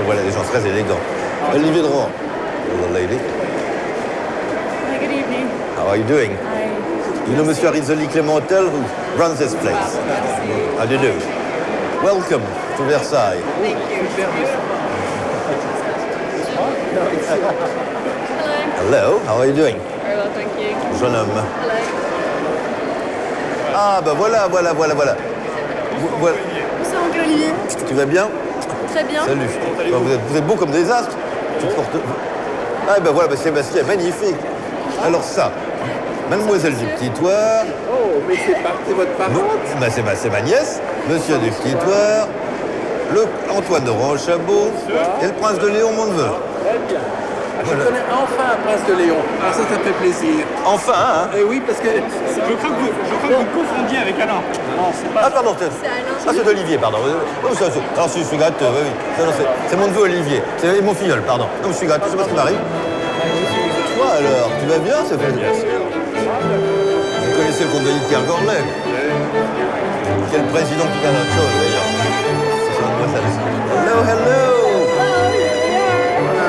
voilà, des gens très élégants. Olivier Drouan. Hello, lady. Hi, good evening. How are you doing? Hi. You know Monsieur Arizoli Clémentel, who runs this place. How do you do? Welcome to Versailles. Thank you. Hello, how are you doing? Very well, thank you. Jeune homme. Hello. Ah, ben voilà. Voilà. Bonsoir, oncle Olivier. Tu vas bien? Très bien. Salut. Ben, vous êtes beau comme des astres. Tu portes... Ah, ben voilà, ben Sébastien, magnifique. Alors ça, Mademoiselle du Petit Thouars. Oh, mais c'est votre parente. Ben, c'est ma nièce. Monsieur du Petit Thouars. Antoine de Ronchabot. Et le prince de Léon Mondeveux. Très bien. Je connais enfin un prince de Léon. Ah, ça fait plaisir. Enfin, hein? Eh oui, parce que... Je crois que vous confondiez avec Alain. Non, c'est pas... Ah, pardon, c'est Olivier, pardon. Alors, je suis gâteux, oui. Non, c'est mon neveu Olivier. C'est mon filleul, pardon. Non, je suis gâteux, je sais pas ce qui m'arrive. Toi, alors, tu vas bien? Ça fait... Bien sûr. Vous connaissez le comte de Kergorlet? Quel président qui fait autre chose, d'ailleurs. Hello.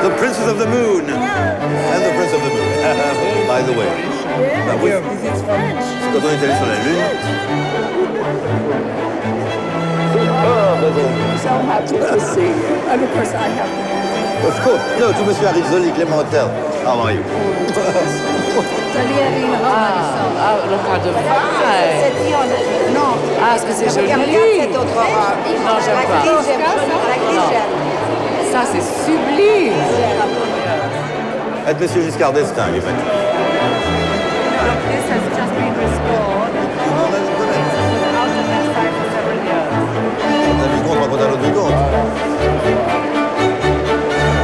The Princess of the Moon. And the Prince of the Moon. By the way. Bah oui. Quand on est allé sur la Lune. So happy to see you. And of course, I have. Of course. No, to Monsieur Arizoli Clémentel. How are you? Le de faille. Non. Ah, est-ce que c'est joli? Regarde cette autre robe. Non, j'aime La pas. grise, j'aime. La grise, j'aime. Ça, c'est sublime. Être Monsieur Giscard d'Estaing, lui, This has just been restored out of Versailles for several years. On a vu contre un autre vicomte.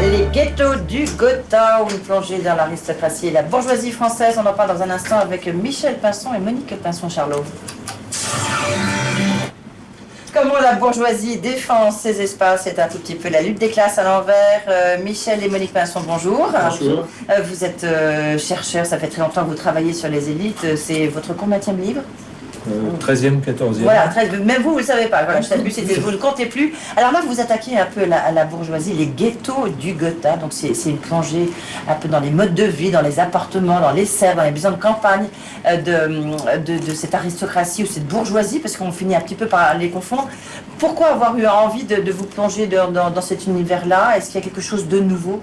Les ghettos du Gotha, une plongée dans l'aristocratie et la bourgeoisie française. On en parle dans un instant avec Michel Pinson et Monique Pinson-Charlot. Comment la bourgeoisie défend ses espaces, c'est un tout petit peu la lutte des classes à l'envers. Michel et Monique Pinson, bonjour. Bonjour. Vous êtes chercheur, ça fait très longtemps que vous travaillez sur les élites. C'est votre combienième livre? 13e, 14e. Voilà, même vous ne le savez pas. Voilà, je savais plus, vous ne comptez plus. Alors là, vous attaquez un peu à la bourgeoisie, les ghettos du Gotha. Donc c'est une plongée un peu dans les modes de vie, dans les appartements, dans les serres, dans les maisons de campagne de cette aristocratie ou cette bourgeoisie, parce qu'on finit un petit peu par les confondre. Pourquoi avoir eu envie de vous plonger dans cet univers-là? Est-ce qu'il y a quelque chose de nouveau?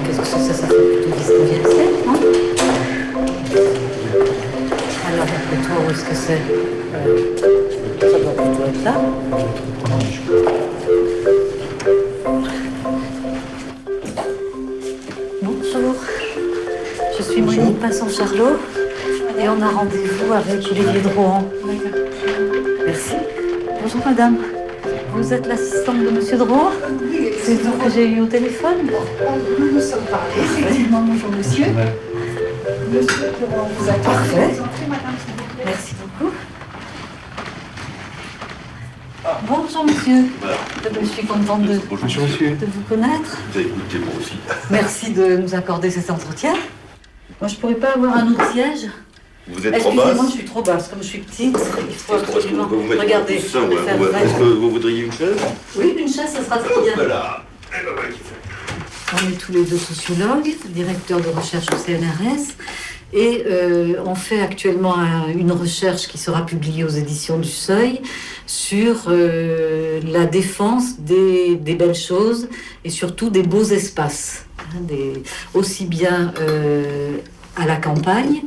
Qu'est-ce que c'est ça? Ça fait plutôt 19e siècle, non? Alors, après toi, où est-ce que c'est? Ça doit plutôt être là. Bonjour, je suis Monique Pinson-Charlot et on a rendez-vous avec Olivier Drouan. Merci. Bonjour madame. Vous êtes l'assistante de Monsieur Drouan? C'est vous que j'ai eu au téléphone? Nous nous sommes parlé, effectivement, bonjour monsieur. Monsieur Drouan vous attend. Parfait. Entrez, madame, s'il vous plaît. Merci beaucoup. Bonjour monsieur. Je suis contente de vous connaître. Vous avez écouté moi aussi. Merci de nous accorder cet entretien. Moi, je pourrais pas avoir un autre siège? Vous êtes trop basse. Excusez-moi, je suis trop basse. Comme je suis petite, il faut absolument... Vous mettre Regardez, tout ça, je vais ouais. faire Est-ce que vous voudriez une chaise? Oui, une chaise, ça sera très bien. Voilà. Eh ben, voilà qui fait. On est tous les deux sociologues, directeurs de recherche au CNRS. Et on fait actuellement une recherche qui sera publiée aux éditions du Seuil sur la défense des belles choses et surtout des beaux espaces, hein, aussi bien à la campagne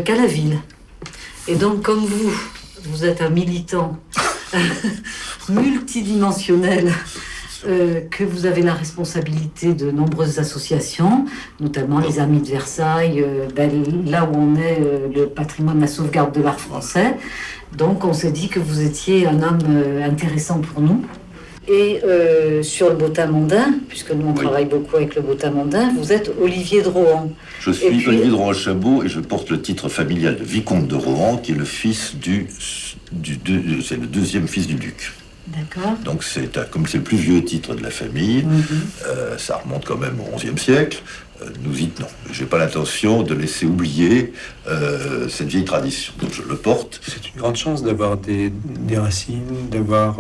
qu'à la ville. Et donc, comme vous êtes un militant multidimensionnel, que vous avez la responsabilité de nombreuses associations, notamment les Amis de Versailles, là où on est le patrimoine de la sauvegarde de l'art français. Donc on s'est dit que vous étiez un homme intéressant pour nous. Et sur le Bottin mondain, puisque nous on travaille beaucoup avec le Bottin mondain, vous êtes Olivier de Rohan. Je suis Olivier de Rohan-Chabot et je porte le titre familial de vicomte de Rohan, qui est le fils c'est le deuxième fils du duc. D'accord. Donc comme c'est le plus vieux titre de la famille, ça remonte quand même au XIe siècle. Nous y tenons. Je n'ai pas l'intention de laisser oublier cette vieille tradition. Donc je le porte. C'est une grande chance d'avoir des racines, d'avoir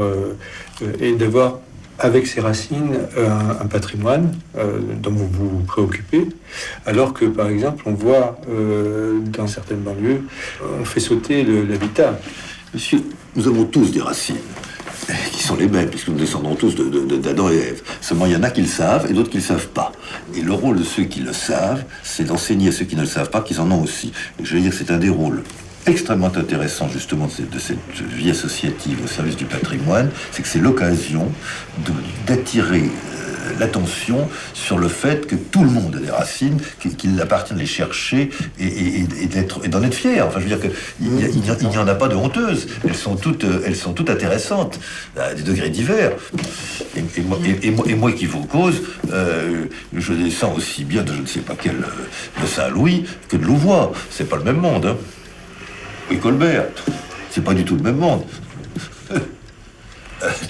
avec ces racines un patrimoine dont vous vous préoccupez, alors que par exemple on voit dans certaines banlieues, on fait sauter l'habitat. Monsieur, nous avons tous des racines qui sont les mêmes, puisque nous descendons tous d'Adam et Ève. Seulement, il y en a qui le savent et d'autres qui ne le savent pas. Et le rôle de ceux qui le savent, c'est d'enseigner à ceux qui ne le savent pas qu'ils en ont aussi. Et je veux dire que c'est un des rôles extrêmement intéressants, justement, de cette vie associative au service du patrimoine, c'est que c'est l'occasion d'attirer l'attention sur le fait que tout le monde a des racines, qu'il appartient de les chercher et d'en être fier. Enfin, je veux dire qu'il n'y en a pas de honteuses. Elles sont toutes intéressantes, à des degrés divers. Et moi qui vous cause, je descends aussi bien de je ne sais pas quel de Saint-Louis que de Louvois. C'est pas le même monde, hein. Oui, Colbert, c'est pas du tout le même monde.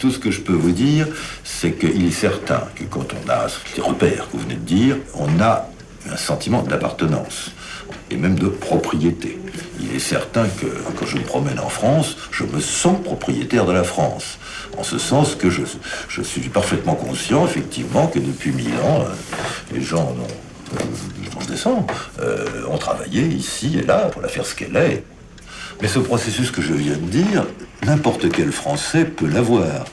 Tout ce que je peux vous dire, c'est qu'il est certain que quand on a ces repères que vous venez de dire, on a un sentiment d'appartenance et même de propriété. Il est certain que quand je me promène en France, je me sens propriétaire de la France. En ce sens que je suis parfaitement conscient, effectivement, que depuis 1000 ans, les gens dont je descends ont travaillé ici et là pour la faire ce qu'elle est. Mais ce processus que je viens de dire, n'importe quel Français peut l'avoir.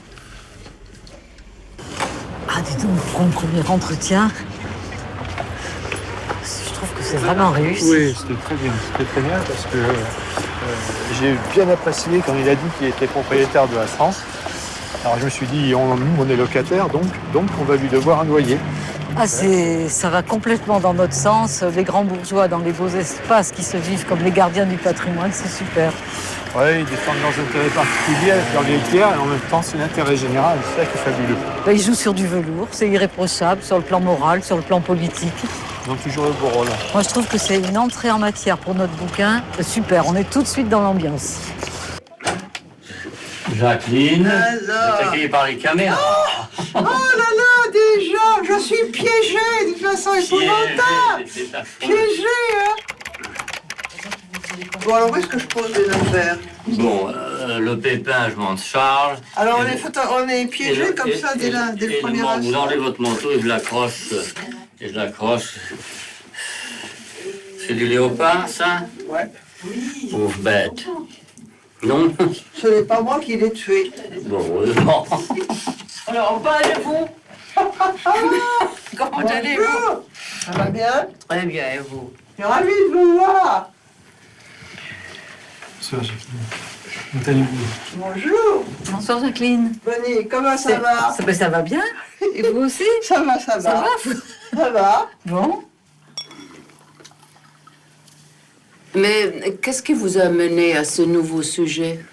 Ah, dis donc, pour un premier entretien, je trouve que c'est vraiment réussi. Oui, c'était très bien. C'était très bien parce que j'ai bien apprécié quand il a dit qu'il était propriétaire de la France. Alors je me suis dit, on est locataire, donc on va lui devoir un loyer. Ah, ça va complètement dans notre sens. Les grands bourgeois dans les beaux espaces qui se vivent comme les gardiens du patrimoine, c'est super. Oui, ils défendent leurs intérêts particuliers avec leur laitière et en même temps c'est l'intérêt général, c'est ça qui est fabuleux. Ils jouent sur du velours, c'est irréprochable sur le plan moral, sur le plan politique. Ils ont toujours le beau rôle. Moi, je trouve que c'est une entrée en matière pour notre bouquin. Super, on est tout de suite dans l'ambiance. Jacqueline, attaquée par les caméras. Oh là là, déjà, je suis piégée d'une façon épouvantable. Piégée, hein. Bon, alors où est-ce que je pose les affaires? Bon, le pépin, je m'en charge. Alors on est piégé comme ça dès le premier instant. Vous enlevez votre manteau et je l'accroche. C'est du léopard, ça? Ouais. Pauvre bête. Non? Ce n'est pas moi qui l'ai tué. Bon, heureusement. Alors, comment allez-vous? Comment allez-vous? Ça va bien? Très bien, et vous? Je suis ravie de vous voir. Bonsoir, Jacqueline. Comment allez-vous? Bonjour. Bonsoir, Jacqueline. Bonnie, comment ça va? Ça va bien. Et vous aussi? Ça va, ça va. Ça va? Ça va. Bon. Mais qu'est-ce qui vous a mené à ce nouveau sujet?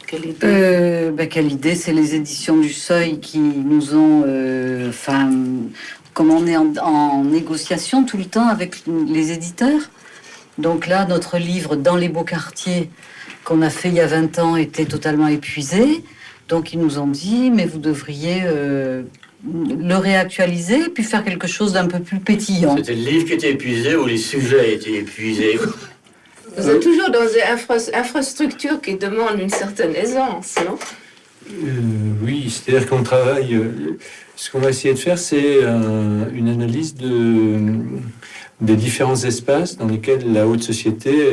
Quelle idée? Quelle idée? C'est les éditions du Seuil qui nous ont... comme on est en négociation tout le temps avec les éditeurs. Donc là, notre livre « Dans les beaux quartiers » qu'on a fait il y a 20 ans était totalement épuisé. Donc ils nous ont dit, mais vous devriez le réactualiser puis faire quelque chose d'un peu plus pétillant. C'était le livre qui était épuisé ou les sujets étaient épuisés? Vous êtes toujours dans des infrastructures qui demandent une certaine aisance, non? Oui, c'est-à-dire qu'on travaille... ce qu'on va essayer de faire, c'est une analyse des différents espaces dans lesquels la haute société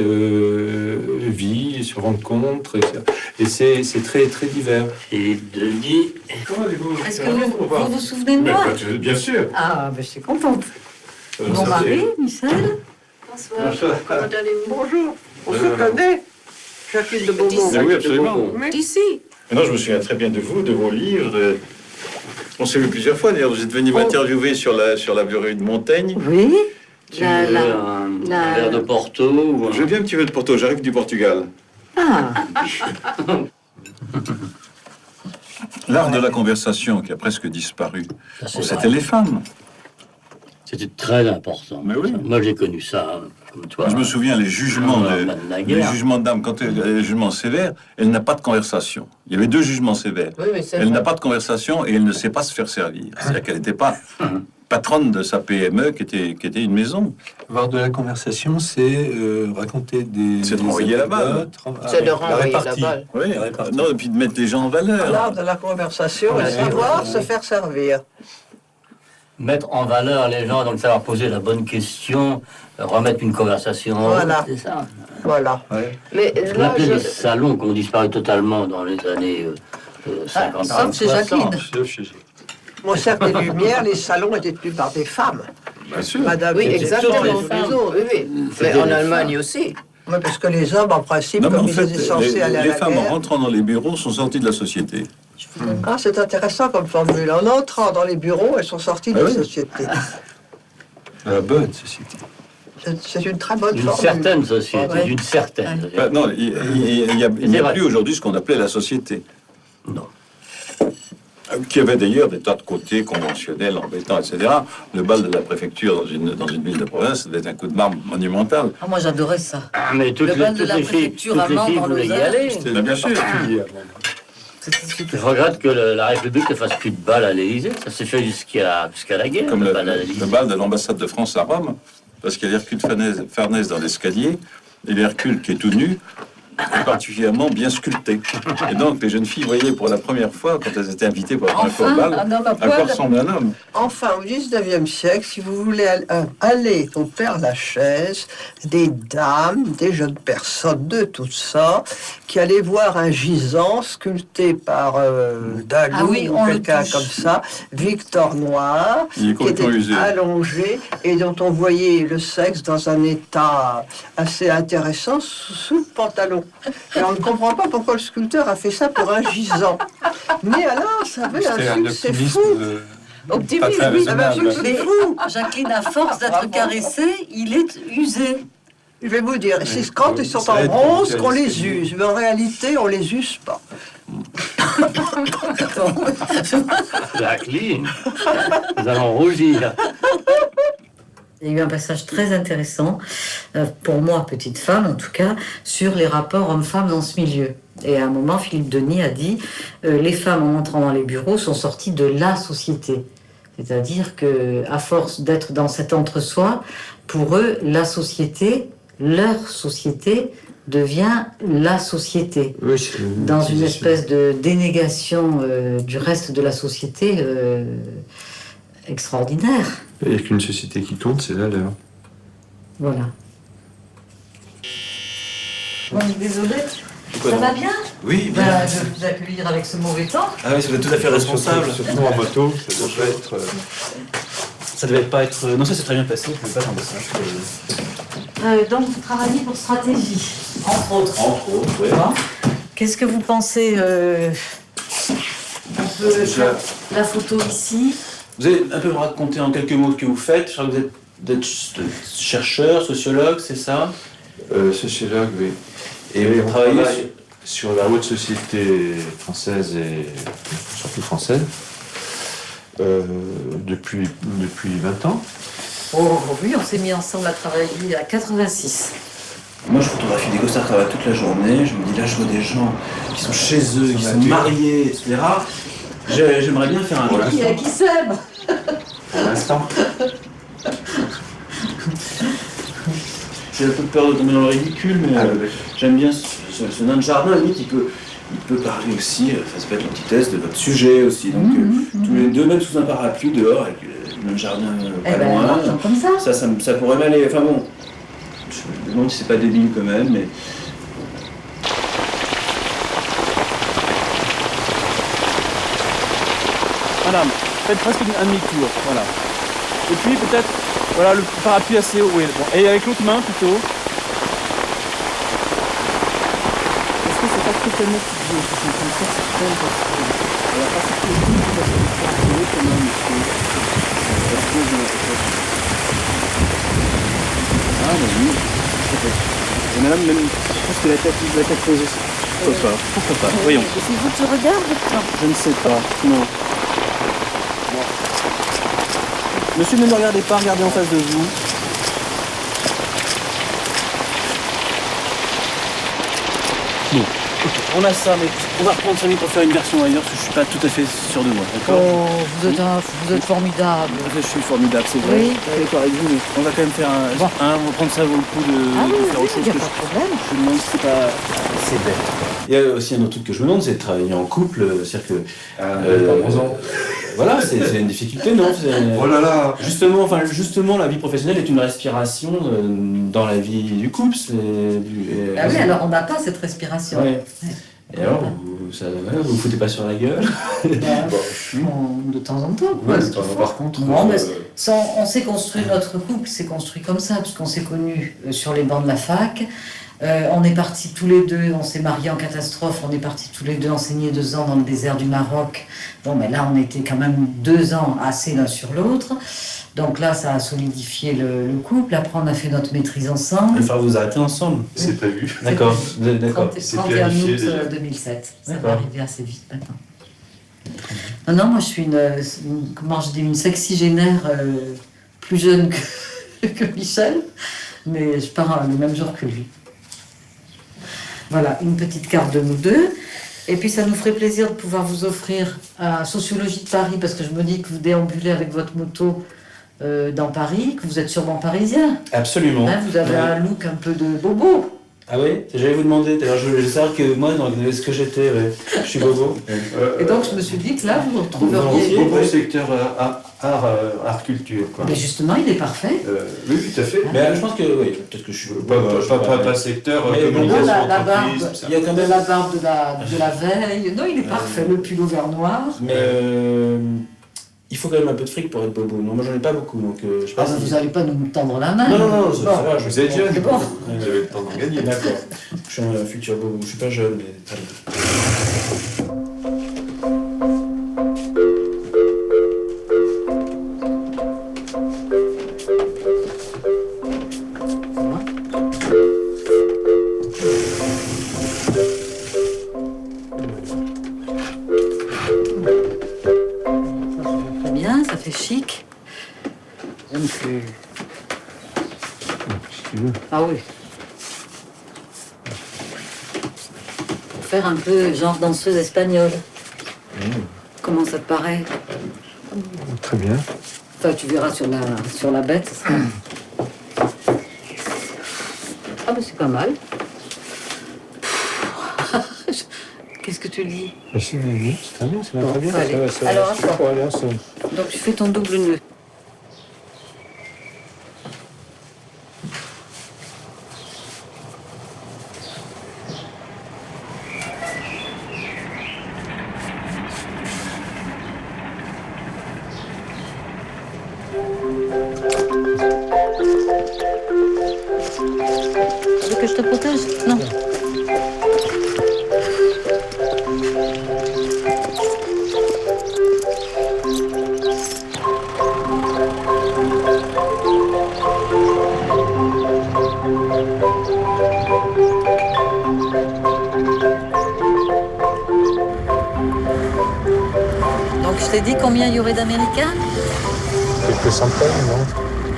vit, se rencontre, etc. Et c'est très, très divers. Et de dit... Comment allez-vous? Est-ce que vous vous souvenez de moi? Bien sûr. Ah, je suis contente. Mon ça, mari, Michel. Bonsoir. Comment allez-vous? Bonjour. On se connaît. Jacqueline de Beaumont. Oui, absolument. D'ici. Non, je me souviens très bien de vous, de vos livres. On s'est vu plusieurs fois, d'ailleurs. Vous êtes venu m'interviewer sur la rue de Montaigne. Oui. Tu veux un verre de Porto ou Je veux bien un petit peu de Porto, j'arrive du Portugal. Ah. L'art de la conversation qui a presque disparu. C'était les femmes. C'était très important. Mais oui. Moi, j'ai connu ça comme toi. Je me souviens, les jugements la les guerre. jugements de dames, quand elle les jugements sévères, elle n'a pas de conversation. Il y avait 2 jugements sévères. Oui, oui, c'est Elle n'a vrai. pas de conversation et elle ne sait pas se faire servir. C'est-à-dire qu'elle n'était pas patronne de sa PME qui était une maison. Avoir de la conversation, c'est raconter des... C'est de renvoyer la balle. C'est de renvoyer la balle. Oui, non, et puis de mettre les gens en valeur. L'art de la conversation et savoir se faire servir. Mettre en valeur les gens, donc savoir poser la bonne question, remettre une conversation. Voilà. C'est ça. Voilà. Mais Ce qu'on là, appelait je... les salons qui ont disparu totalement dans les années 50. sauf chez Jacqueline. Au cercle des Lumières, les salons étaient tenus par des femmes. Bien sûr. Madame, Oui, c'était exactement. toutes les Oui, autres. oui. Mais en Allemagne aussi. Oui, parce que les hommes, en principe, Non, mais comme en ils fait, étaient censés aller à les la femmes, en guerre... rentrant dans les bureaux, sont sorties de la société. Ah, c'est intéressant comme formule. En entrant dans les bureaux, elles sont sorties de Ah la oui. société. La bonne société. C'est une très bonne Une formule. certaine société, Ouais. d'une certaine. Non, il n'y a plus aujourd'hui ce qu'on appelait la société. Non. Qui avait d'ailleurs des tas de côtés conventionnels, embêtants, etc. Le bal de la préfecture dans une ville de province, c'était un coup de marbre monumental. Ah, moi, j'adorais ça. Ah, mais toutes Le les, bal de toutes la les filles, préfecture toutes à les Mans, filles dans voulaient y Lausanne. aller. Mais bien sûr. C'était Je super. regrette que la République ne fasse plus de bal à l'Élysée. Ça s'est fait jusqu'à la guerre. Comme le le, bal à le l'Élysée. bal de l'ambassade de France à Rome, parce qu'il y a Hercule Farnèse dans l'escalier, et l'Hercule qui est tout nu, est particulièrement bien sculpté. Et donc, les jeunes filles voyaient pour la première fois, quand elles étaient invitées pour la première fois au Enfin, bal, un homme à à quoi poil. ressemble un homme. Enfin, au 19e siècle, si vous voulez aller au Père-Lachaise, des dames, des jeunes personnes de tout ça, qui allaient voir un gisant sculpté par Dalou Ah oui, ou on le quelqu'un touche. comme ça, Victor Noir, Il est qui était complètement usé. allongé et dont on voyait le sexe dans un état assez intéressant sous le pantalon. Et on ne comprend pas pourquoi le sculpteur a fait ça pour un gisant. Mais alors, ça avait un succès fou. Optimiste, Oui, oui. ça avait un succès fou. Jacqueline, à force d'être caressée, il est usé. Je vais vous dire, c'est quand ils sont en bronze qu'on les use, mais en réalité, on les use pas. Jacqueline, nous allons rougir. Il y a eu un passage très intéressant, pour moi, petite femme en tout cas, sur les rapports hommes-femmes dans ce milieu. Et à un moment, Philippe Denis a dit les femmes, en entrant dans les bureaux, sont sorties de la société. C'est-à-dire que, à force d'être dans cet entre-soi, pour eux, la société, leur société, devient la société. Oui, c'est Dans une espèce de dénégation du reste de la société extraordinaire. Il n'y a qu'une société qui compte, c'est la leur. Voilà. Bon, désolée. Ça va bien? Oui, bien. Bah, je vais vous accueillir avec ce mauvais temps. Ah oui, vous êtes tout à fait responsable. Surtout en moto, ça devrait être... Ça devait pas être... Non, ça s'est très bien passé, je ne pouvais pas attendre ça. Donc, vous travaillez pour stratégie, entre autres. Entre autres, oui. Bon. Qu'est-ce que vous pensez on peut faire la photo ici? Vous allez un peu me raconter en quelques mots ce que vous faites. Je crois que vous êtes chercheur, sociologue, c'est ça? Sociologue, oui. Et Oui, vous on travaillez travaille sur la haute société française et surtout française depuis 20 ans. Oh oui, on s'est mis ensemble à travailler à 86. Moi, je photographie des gosses à travail toute la journée. Je me dis, là, je vois des gens qui sont chez eux, qui sont mariés, etc. J'aimerais bien faire un truc. Qui s'aime? Pour l'instant. J'ai un peu peur de tomber dans le ridicule, mais j'aime bien ce nain de jardin. À la limite, il peut parler aussi, ça peut être l'antithèse de votre sujet aussi. Donc, tous les deux, même sous un parapluie dehors, avec le nain de jardin pas loin. Comme ça. Ça pourrait m'aller. Enfin bon, je me demande si c'est pas débile quand même, mais. Madame, faites presque un demi-tour, voilà. Et puis peut-être, voilà, le parapluie assez haut, oui, bon. Et avec l'autre main plutôt. Est-ce que c'est pas totalement figé? C'est comme ça, c'est très important. Elle a pas cette technique qui va se faire quand même, monsieur. Ah, bah oui, peut-être. Et madame, même, je pense que la tête posée, pourquoi pas, voyons. Et si vous te regardez, non. Je ne sais pas, non. Monsieur, ne me regardez pas, regardez en face de vous. Bon, ok, on a ça, mais on va reprendre 5 minutes pour faire une version ailleurs, parce que je suis pas tout à fait sûr de moi, d'accord? Oh, vous êtes formidable. Je suis formidable, c'est vrai. Oui. Je suis d'accord avec vous, mais on va quand même faire un... on va prendre ça vaut le coup de faire autre chose. Il n'y a pas de problème. Je me demande si c'est pas... C'est bête. Il y a aussi un autre truc que je me demande, c'est de travailler en couple, c'est-à-dire que... voilà, c'est une difficulté, non? Oh là là. Justement, la vie professionnelle est une respiration dans la vie du couple. Ah oui, alors on n'a pas cette respiration. Ouais. Et alors, vous vous foutez pas sur la gueule? De temps en temps. Quoi, par contre... Non, mais on s'est construit, notre couple s'est construit comme ça, parce qu'on s'est connus sur les bancs de la fac. On est partis tous les deux, on s'est mariés en catastrophe, on est partis tous les deux enseigner 2 ans dans le désert du Maroc. Bon, mais là, on était quand même 2 ans assez l'un sur l'autre. Donc là, ça a solidifié le couple. Après, on a fait notre maîtrise ensemble. Il va falloir vous arrêter ensemble. C'est prévu. D'accord. D'accord. 31 août 2007. Ça va arriver assez vite maintenant. Non, moi, je suis une sexygénaire plus jeune que Michel, mais je pars le même jour que lui. Voilà, une petite carte de nous deux. Et puis ça nous ferait plaisir de pouvoir vous offrir à Sociologie de Paris, parce que je me dis que vous déambulez avec votre moto dans Paris, que vous êtes sûrement parisien. Absolument. Hein, vous avez un look un peu de bobo. Ah oui? J'allais vous demander. D'ailleurs, je voulais savoir que moi, dans ce que j'étais, je suis bobo. Et donc je me suis dit que là, vous retrouveriez... Bobo secteur art culture, quoi. Mais justement, il est parfait. Oui, tout à fait. Mais je pense que, oui, peut-être que je suis... Pas secteur communication entreprise. Il y a quand même la barbe de la veille. Non, il est parfait, le pull au vert noir. Mais il faut quand même un peu de fric pour être bobo. Non, moi, j'en ai pas beaucoup, donc je sais pas si... Vous n'allez pas nous tendre la main. Non, ça va, je vous êtes jeune. C'est bon. Vous avez le temps d'en gagner. D'accord. Je suis un futur bobo. Je suis pas jeune, mais très bien. Très bien, ça fait chic. Si tu veux. Ah oui. Pour faire un peu genre danseuse espagnole. Comment ça te paraît? Très bien. Enfin, tu verras sur la bête. Ah, mais c'est pas mal. Qu'est-ce que tu dis? C'est très bien, c'est très bien. Allez. Ça va, Alors, ça va aller ensemble. Donc, tu fais ton double nœud. Tu veux que je te protège? Non. Donc je t'ai dit combien il y aurait d'Américains? Quelques centaines, non?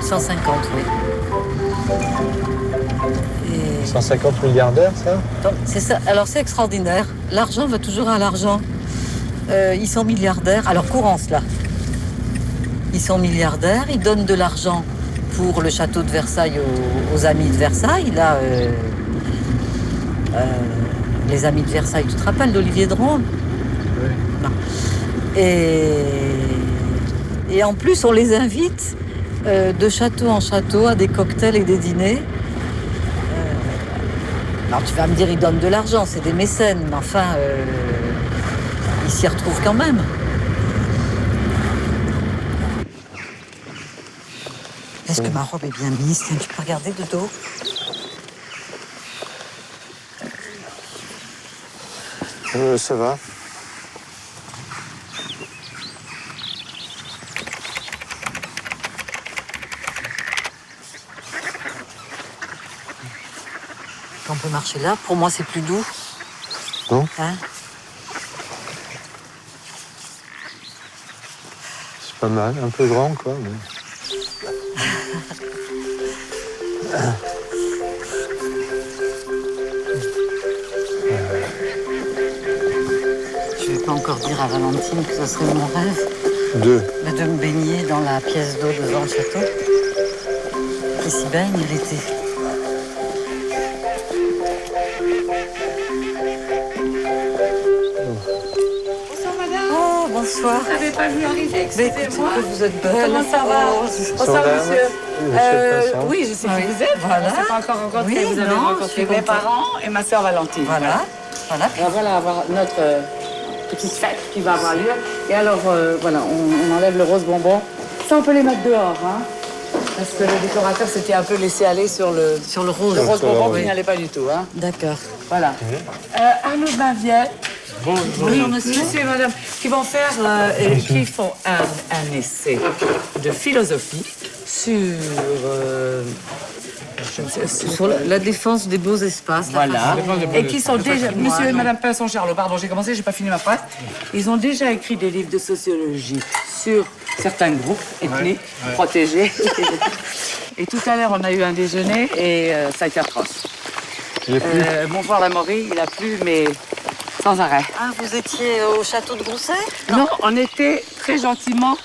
150, oui. Et 150 milliardaires, ça? donc, c'est ça. Alors c'est extraordinaire. L'argent va toujours à l'argent. Ils sont milliardaires. Alors Courance, là. Ils sont milliardaires. Ils donnent de l'argent pour le château de Versailles aux amis de Versailles. Là, les amis de Versailles, tu te rappelles d'Olivier Dron? Oui. Non. Et en plus, on les invite de château en château à des cocktails et des dîners. Alors tu vas me dire, ils donnent de l'argent, c'est des mécènes, mais enfin, ils s'y retrouvent quand même. Est-ce que ma robe est bien mise? Tiens, tu peux regarder de dos? Ça va. On peut marcher là. Pour moi, c'est plus doux. Non. Hein? C'est pas mal, un peu grand, quoi. Mais... Je vais pas encore dire à Valentine que ce serait mon rêve. De me baigner dans la pièce d'eau devant le château. Qui s'y baigne l'été. Bonsoir madame. Oh, bonsoir. Vous n'avez pas vu arriver, excusez-moi. Vous êtes belle. Comment ça va? Bonsoir monsieur. Oui, je sais qui vous êtes. Voilà. On ne s'est pas encore rencontré. Oui, Vous avez non, rencontré je suis mes contente. parents et ma sœur Valentine. Voilà. Voilà. Alors voilà, avoir notre petite fête qui va avoir lieu. Et alors, voilà, on enlève le rose bonbon. Ça, on peut les mettre dehors, hein. Parce que le décorateur s'était un peu laissé aller sur le rose. Le rose bonbon Oui. qui n'allait pas du tout, hein. D'accord. Voilà. Arnaud Bavière. Bonjour, Monsieur et madame, qui vont faire, qui font un essai de philosophie sur, Sur la défense des beaux espaces. voilà, et qui sont déjà, patrimoine. monsieur et madame Pinson-Charlot, pardon, j'ai commencé, j'ai pas fini ma phrase, ils ont déjà écrit des livres de sociologie sur certains groupes ethniques protégés. Et tout à l'heure, on a eu un déjeuner et ça a été atroce. Bonjour la Maury, il a plu, mais sans arrêt. Ah, vous étiez au château de Grousset? Non, on était très gentiment.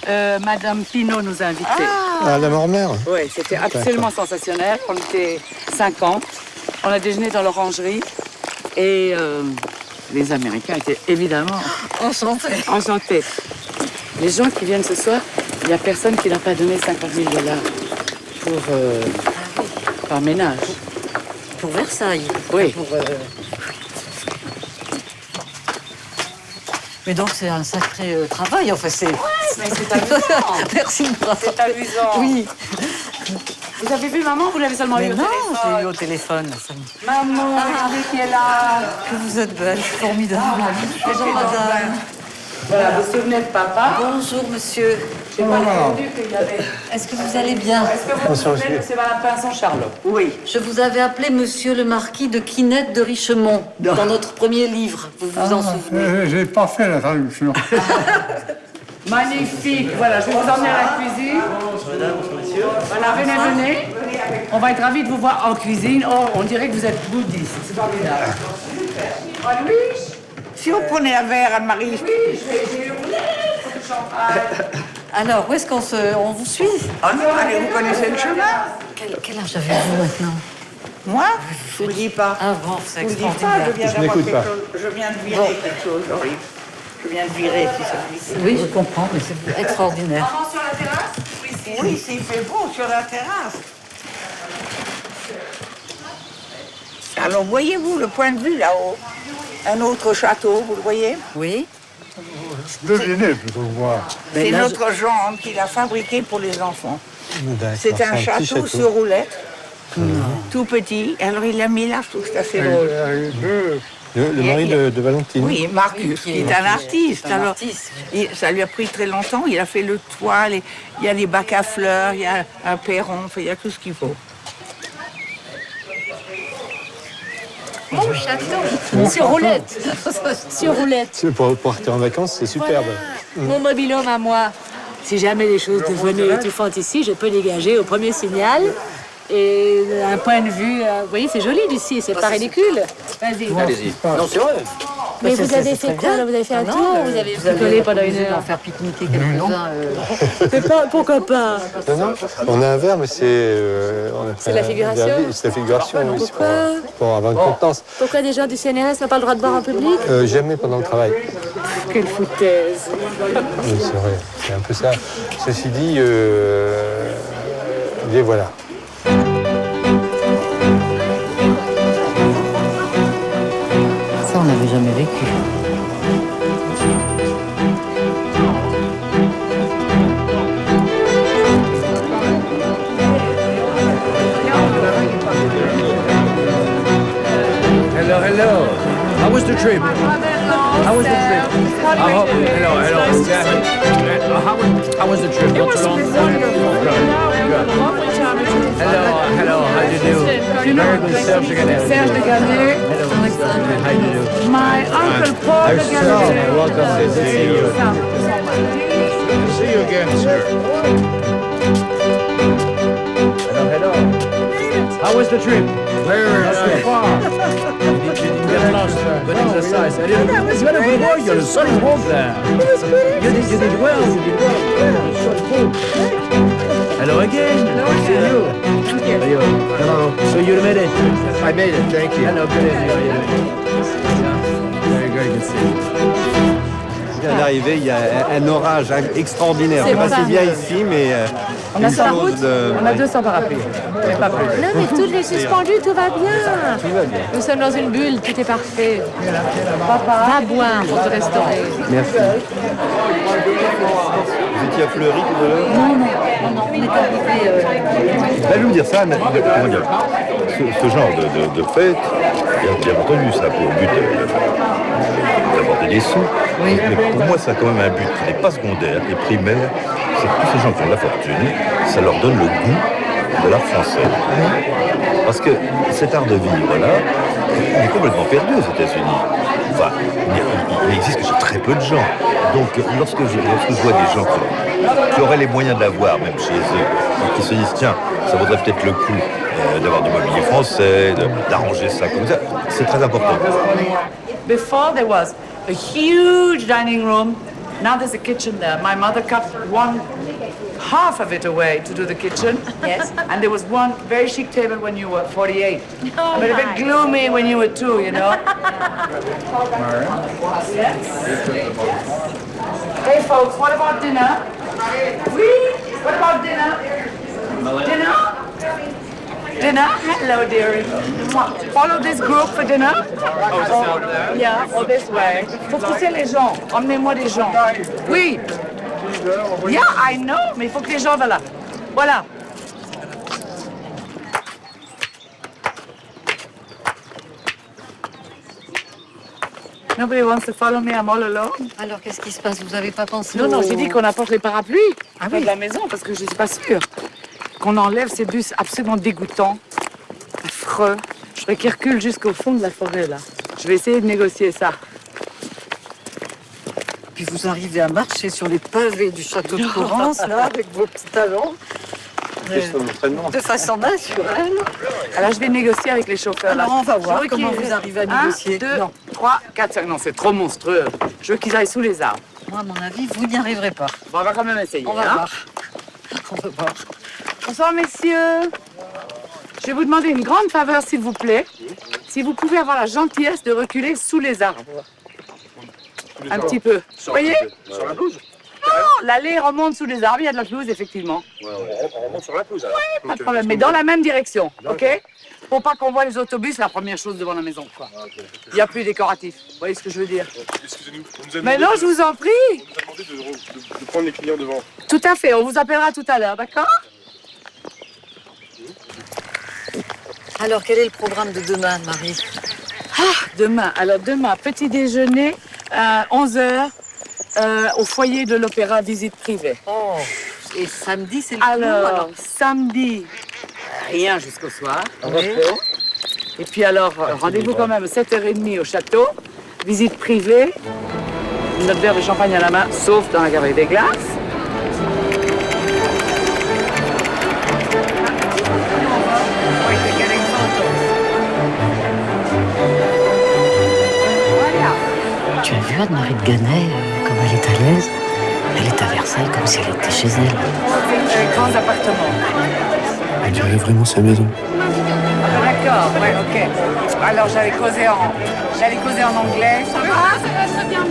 Madame Pinault nous a invités. Ah, la mort-mère. Oui, c'était absolument sensationnel. On était 50. On a déjeuné dans l'orangerie. Et les Américains étaient évidemment enchantés. Les gens qui viennent ce soir, il n'y a personne qui n'a pas donné 50 000 $ par ménage. Pour Versailles. Oui. Mais donc c'est un sacré travail, enfin c'est... mais c'est amusant. Merci de me rappeler. C'est amusant. Oui. Vous avez vu maman ou vous l'avez seulement Mais eu au non, téléphone? je l'ai eu au téléphone. Ça me- Maman, regardez qui est là. Que vous êtes belle, formidable. Bonjour donc madame. Voilà, vous vous souvenez de papa? Bonjour monsieur. J'ai pas entendu qu'il y avait... Est-ce que vous allez bien? Est-ce que vous vous souvenez de M. Madame Pinson-Charlot? Oui. Je vous avais appelé monsieur le marquis de Quinette de Richemont dans notre premier livre. Vous vous en souvenez? J'ai pas fait la traduction. Magnifique. Voilà, je vais vous emmener à la cuisine. Voilà, venez. On va être ravis de vous voir en cuisine. Oh, on dirait que vous êtes bouddhiste. C'est formidable. Oh, Louis, Si vous prenez un verre, Anne-Marie. oui, j'ai hurlé pour le champagne. Alors, où est-ce on vous suit? Ah non, allez, vous connaissez le chemin. Quel âge avez-vous maintenant? Moi, je vous le dis pas. Ah bon, c'est Je vous le dis pas, extraordinaire. je viens d'avoir n'écoute quelque pas. chose. Je viens de virer quelque chose d'horrible. Je viens de virer, si ça vous dit. Oui, je comprends, mais c'est extraordinaire. Maman sur la terrasse? Oui, s'il fait beau sur la terrasse. Alors, voyez-vous le point de vue là-haut? Un autre château, vous le voyez? Oui. Devinez plutôt que moi. C'est là, notre gendre qui l'a fabriqué pour les enfants. D'accord, C'est un petit château sur roulette, tout petit. Alors, il l'a mis là, je trouve que c'est assez drôle. Le mari de Valentine. Oui, Marcus, qui est un artiste. un Alors, artiste. ça lui a pris très longtemps. Il a fait le toit, il y a des bacs à fleurs, il y a un perron, enfin, il y a tout ce qu'il faut. Mon château. Sur roulette. Sur roulette. C'est pour partir en vacances, c'est superbe. Mon mobil-home à moi. Si jamais les choses devenaient étouffantes ici, je peux dégager au premier signal. Et un point de vue, vous voyez, c'est joli d'ici, c'est pas ridicule. Vas-y. Allez-y. Non, c'est vrai. Mais vous avez fait quoi là? Vous avez fait un tour? Vous avez picolé pendant une heure? En faire pique-niquer quelques-uns. Mais pas, pourquoi pas? Non, on a un verre, mais c'est... C'est la figuration? C'est la figuration, oui. C'est Pourquoi? pour avoir une contenance. Pourquoi des gens du CNRS n'ont pas le droit de boire en public? Jamais pendant le travail. Quelle foutaise. Oui, c'est vrai, c'est un peu ça. Ceci dit, et voilà. Ça, on n'avait jamais vécu. Hello. How was the trip? How was the trip? Hello. How was the trip? Not too long? Hello. How do you do? Very good. Serge de Gagné. Serge de Gagné. How do you do? My uncle Paul de Gagné. Welcome to see you. See you again, sir. Hello. was the trip? Not so far. You didn't get lost. Good exercise. You had a good work. You had a solid work there. You did well. Hello again. Hello again. How are you? Hello. So you made it? I made it. Thank you. Hello. Good. Very good to see you. vient d'arriver, il y a un orage extraordinaire. Je ne sais pas si bien ici, mais on a sur la route, on a 200 parapluies, mais pas plus. Non, mais tout est suspendu, tout va bien. Tout va bien. Nous sommes dans une bulle, tout est parfait. Va boire pour te restaurer. Merci. Vous étiez à Fleury tout à l'heure? Non, on est arrivé. Je vais vous dire ça, mais comment dire, ce genre de fête, bien entendu, ça a pour but d'apporter des sous. Oui. Mais pour moi, ça a quand même un but qui n'est pas secondaire et primaire. C'est que tous ces gens qui ont de la fortune, ça leur donne le goût de l'art français. Parce que cet art de vivre-là, il est complètement perdu aux États-Unis. Enfin, il n'existe que chez très peu de gens. Donc, lorsque je vois des gens qui auraient les moyens de l'avoir, même chez eux, qui se disent, tiens, ça vaudrait peut-être le coup d'avoir du mobilier français, d'arranger ça comme ça, c'est très important. Before there was a huge dining room. Now there's a kitchen there. My mother cut half of it away to do the kitchen. Yes. And there was one very chic table when you were 48. Oh, but a bit gloomy when you were 2, you know. Yes. Hey folks, what about dinner? Oui? What about dinner? Dinner? Dinner? Hello, dearie. Follow this group for dinner? Yeah, or this way. Faut pousser les gens. Emmenez-moi des gens. Oui. Yeah, I know, mais il faut que les gens là. Voilà. Nobody wants to follow me, I'm all alone. Alors, qu'est-ce qui se passe? Vous n'avez pas pensé Non, j'ai dit qu'on apporte les parapluies de la maison parce que je ne suis pas sûre. Qu'on enlève ces bus absolument dégoûtants, affreux. Je voudrais qu'ils reculent jusqu'au fond de la forêt, là. Je vais essayer de négocier ça. Puis vous arrivez à marcher sur les pavés du château de Corrence, là, avec vos petits talons. De façon naturelle. Alors, je vais négocier avec les chauffeurs, là. Alors, on va voir comment vous arrivez à négocier. 1, 2, 3, 4, 5. Non, c'est trop monstrueux. Je veux qu'ils aillent sous les arbres. Moi, à mon avis, vous n'y arriverez pas. Bon, on va quand même essayer. On va voir. On va voir. Bonsoir, messieurs. Je vais vous demander une grande faveur, s'il vous plaît. Si vous pouvez avoir la gentillesse de reculer sous les arbres. Un petit peu. Vous voyez? Sur la pelouse? Non, l'allée remonte sous les arbres. Il y a de la pelouse, effectivement. Ouais, on remonte sur la pelouse, alors. Oui, pas de problème. Mais dans la même direction, OK? Faut pas qu'on voit les autobus la première chose devant la maison, quoi. Il n'y a plus décoratif. Vous voyez ce que je veux dire? Excusez-nous, on nous a Mais non, je vous en prie. On nous a demandé de prendre les clients devant. Tout à fait. On vous appellera tout à l'heure, d'accord? Alors, quel est le programme de demain, Marie? Demain, petit déjeuner à 11h au foyer de l'Opéra, visite privée. Oh, et samedi, c'est le alors, samedi, rien jusqu'au soir. Repos. Et puis alors, rendez-vous quand même à 7h30 au château, visite privée, notre verre de champagne à la main, sauf dans la galerie des glaces. Tu as vu Anne-Marie de Ganay, comme elle est à l'aise? Elle est à Versailles comme si elle était chez elle. Grands appartements. On dirait vraiment sa maison. D'accord, ouais, ok. Alors j'allais causer en anglais. Ça va? Ça va très bien.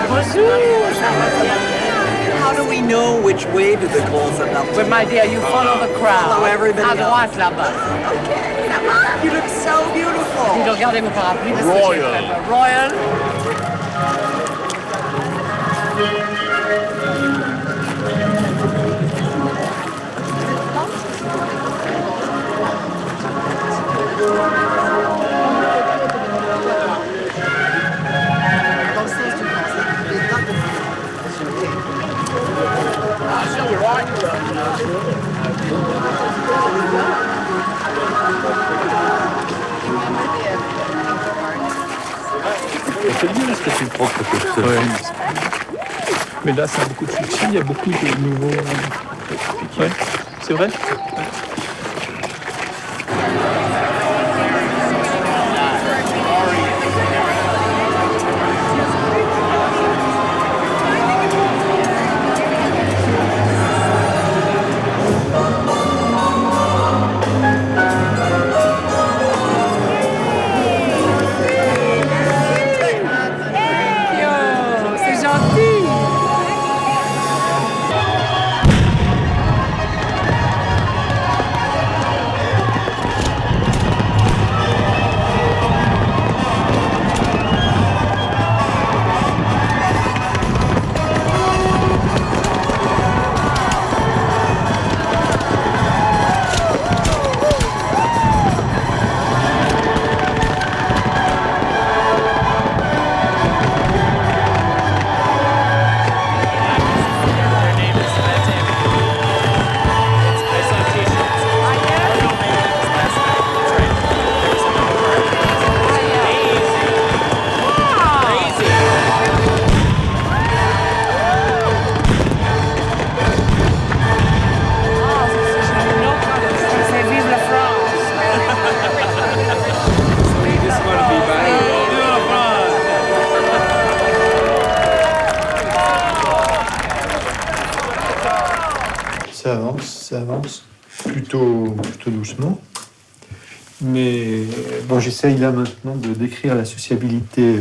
Bonjour, ça va bien. How do we know which way to the closet up? Well, my dear, you follow the crowd. Follow everybody À droite, là-bas. Okay, ça va? You look so beautiful. Puis regardez vos parapluies. Parce que Royal. Royal. C'est bien ce que tu propres pour ça. Ouais. Mais là, ça a beaucoup de succès, il y a beaucoup de nouveaux... Ouais, c'est vrai. C'est gentil. Ça avance plutôt doucement. Mais bon, j'essaye là maintenant de décrire la sociabilité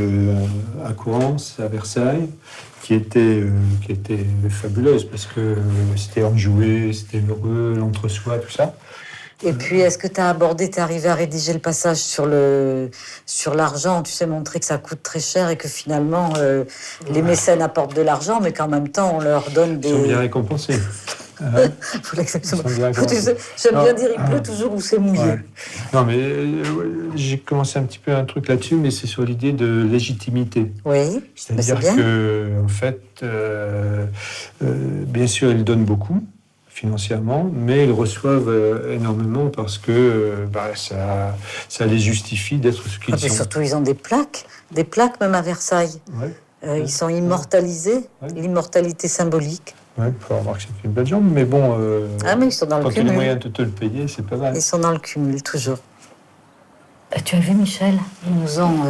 à Courance, à Versailles, qui était fabuleuse parce que c'était enjoué, c'était heureux, l'entre-soi, tout ça. Et puis, est-ce que tu as abordé, tu es arrivé à rédiger le passage sur l'argent, tu sais, montrer que ça coûte très cher et que finalement, les mécènes apportent de l'argent, mais qu'en même temps, on leur donne des... Ils sont bien récompensés. J'aime bien dire, il pleut toujours où c'est mouillé. Ouais. Non, mais j'ai commencé un petit peu un truc là-dessus, mais c'est sur l'idée de légitimité. Oui, c'est-à-dire que, en fait, bien sûr, ils donnent beaucoup financièrement, mais ils reçoivent énormément parce que ça les justifie d'être ce qu'ils sont. Surtout, ils ont des plaques même à Versailles. Ouais. Ils sont immortalisés, l'immortalité symbolique. Oui, il faut avoir que c'est une belle jambe, mais bon, mais ils sont dans le quand tu as cumul. les moyens de te le payer, c'est pas mal. Ils sont dans le cumul, toujours. Tu as vu, Michel? Ils nous ont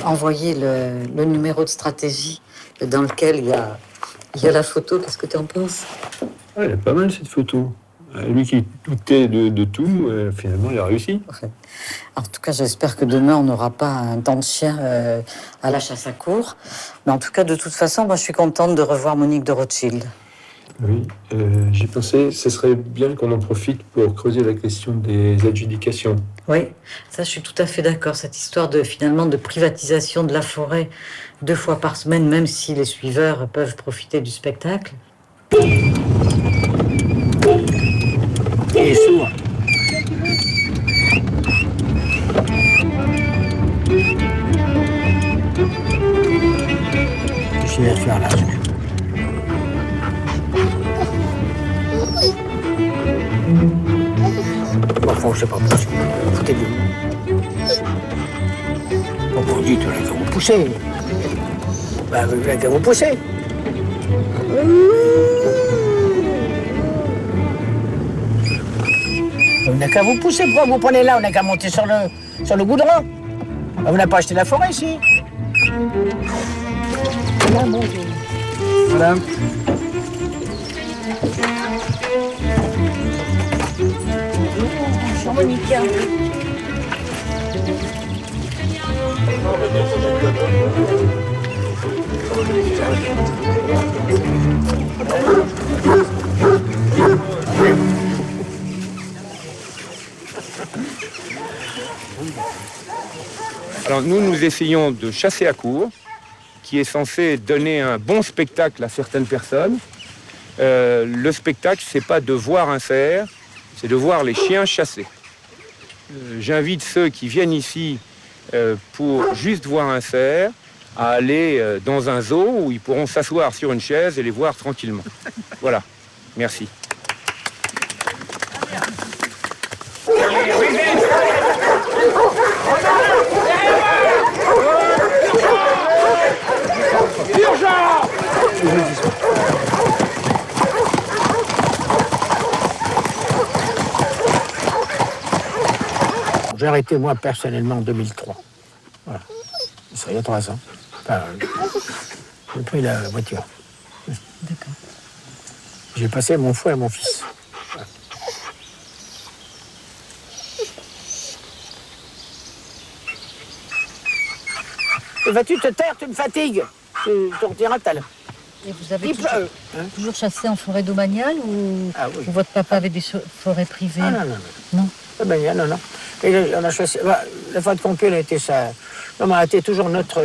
envoyé le numéro de stratégie dans lequel il y a la photo. Qu'est-ce que tu en penses? Elle est pas mal, cette photo. Lui qui doutait de tout, finalement, il a réussi. Ouais. En tout cas, j'espère que demain, on n'aura pas un temps de chien à la chasse à courre. Mais en tout cas, de toute façon, moi, je suis contente de revoir Monique de Rothschild. Oui, j'ai pensé, ce serait bien qu'on en profite pour creuser la question des adjudications. Oui, ça, je suis tout à fait d'accord. Cette histoire finalement de privatisation de la forêt 2 fois par semaine, même si les suiveurs peuvent profiter du spectacle. Il est sourd. Qu'est-ce qu'il va faire là? Enfin, je sais pas, foutez de vous. Bon, dites, on a qu'à vous pousser. Bah, on a qu'à vous pousser. On n'a qu'à vous pousser, pourquoi vous prenez là? On n'a qu'à monter sur le goudron. On n'a pas acheté la forêt ici. Voilà, bon. Voilà. Bonjour Monica. Alors nous essayons de chasser à courre, qui est censé donner un bon spectacle à certaines personnes. Le spectacle, c'est pas de voir un cerf, c'est de voir les chiens chasser. J'invite ceux qui viennent ici pour juste voir un cerf à aller dans un zoo où ils pourront s'asseoir sur une chaise et les voir tranquillement. Voilà, merci. J'ai arrêté, moi, personnellement, en 2003. Voilà. Ça il y a 3 ans. Enfin, j'ai pris la voiture. D'accord. J'ai passé mon fouet à mon fils. Voilà. Vas-tu te taire, tu me fatigues. Tu retireras ta. Et vous avez toujours chassé en forêt domaniale ou, ou votre papa avait des forêts privées? Ah non, non, non. Non? Non, non. Et on a chassé. La forêt de Compiègne a été ça. Non, mais a été toujours notre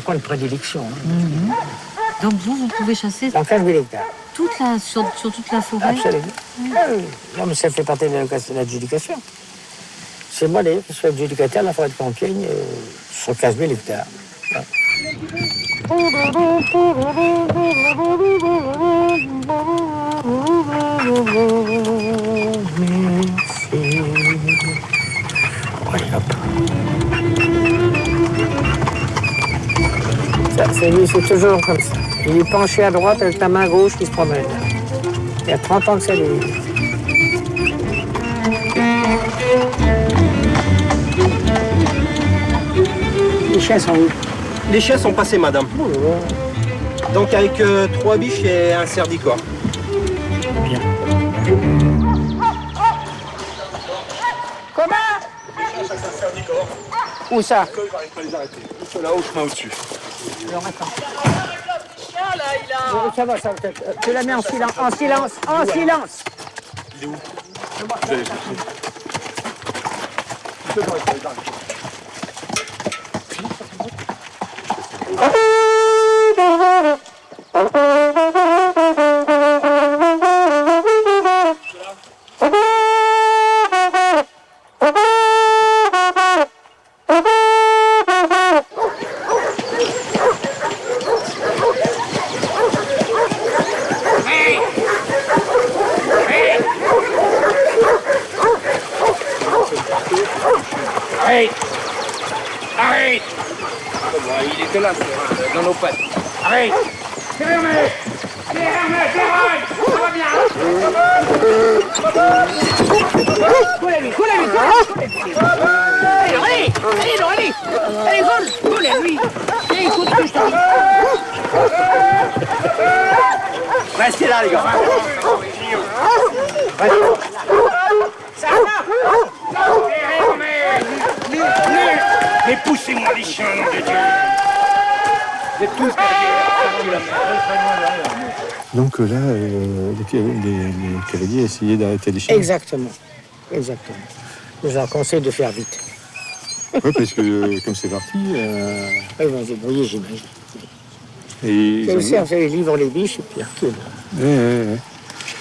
coin de prédilection. Hein. Donc vous pouvez chasser dans 15 000 hectares. Sur toute la forêt? Absolument. Non, mais ça fait partie de l'adjudication. C'est moi d'ailleurs qui suis adjudicataire de la forêt de Compiègne sur 15 000 hectares. Ouais. C'est toujours comme ça. Il est penché à droite avec la main gauche qui se promène. Il y a 30 ans que ça lui. Les chiens sont où? Les chiens sont passés, madame. Donc avec 3 biches et un cerf d'icor. Bien. Comment? Où ça? J'arrive pas à les arrêter. Là, au chemin au-dessus. Alors attends. Ça va, peut-être. Tu la mets en silence, en silence, en silence. Il est où? Je vais aller chercher. Arrête! Arrête! Il était là, dans nos pattes. Arrête! C'est fermé! C'est fermé! Ça va bien! Coule-lui! Allez, vole! Coule-lui! Et écoute ce que je te dis! Restez là, les gars! Ça va! Mais poussez-moi les chiens, nom de Dieu! Vous êtes tous derrière! Donc là, les cavaliers essayaient d'arrêter les chiens. Exactement. Je leur conseille de faire vite. Oui, parce que comme c'est parti... Ils vont se débrouiller, j'imagine. Et le cerf, ils livrent les biches et puis ils reculent. Ouais.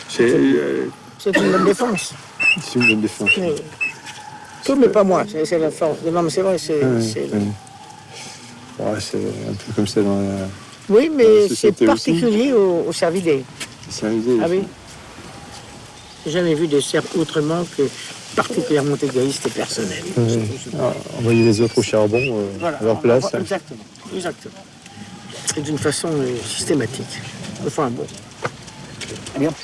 C'est une bonne défense. C'est une bonne défense. Tout, mais pas moi. C'est la force. Non, mais c'est vrai, c'est un peu comme ça dans la... Oui, mais c'est particulier au cervidé. Cervidé. Ah oui. J'ai jamais vu de cerf autrement que particulièrement égoïste et personnel. Envoyer les autres au charbon à leur place. Exactement. Et d'une façon systématique. Enfin, bon. Allez hop,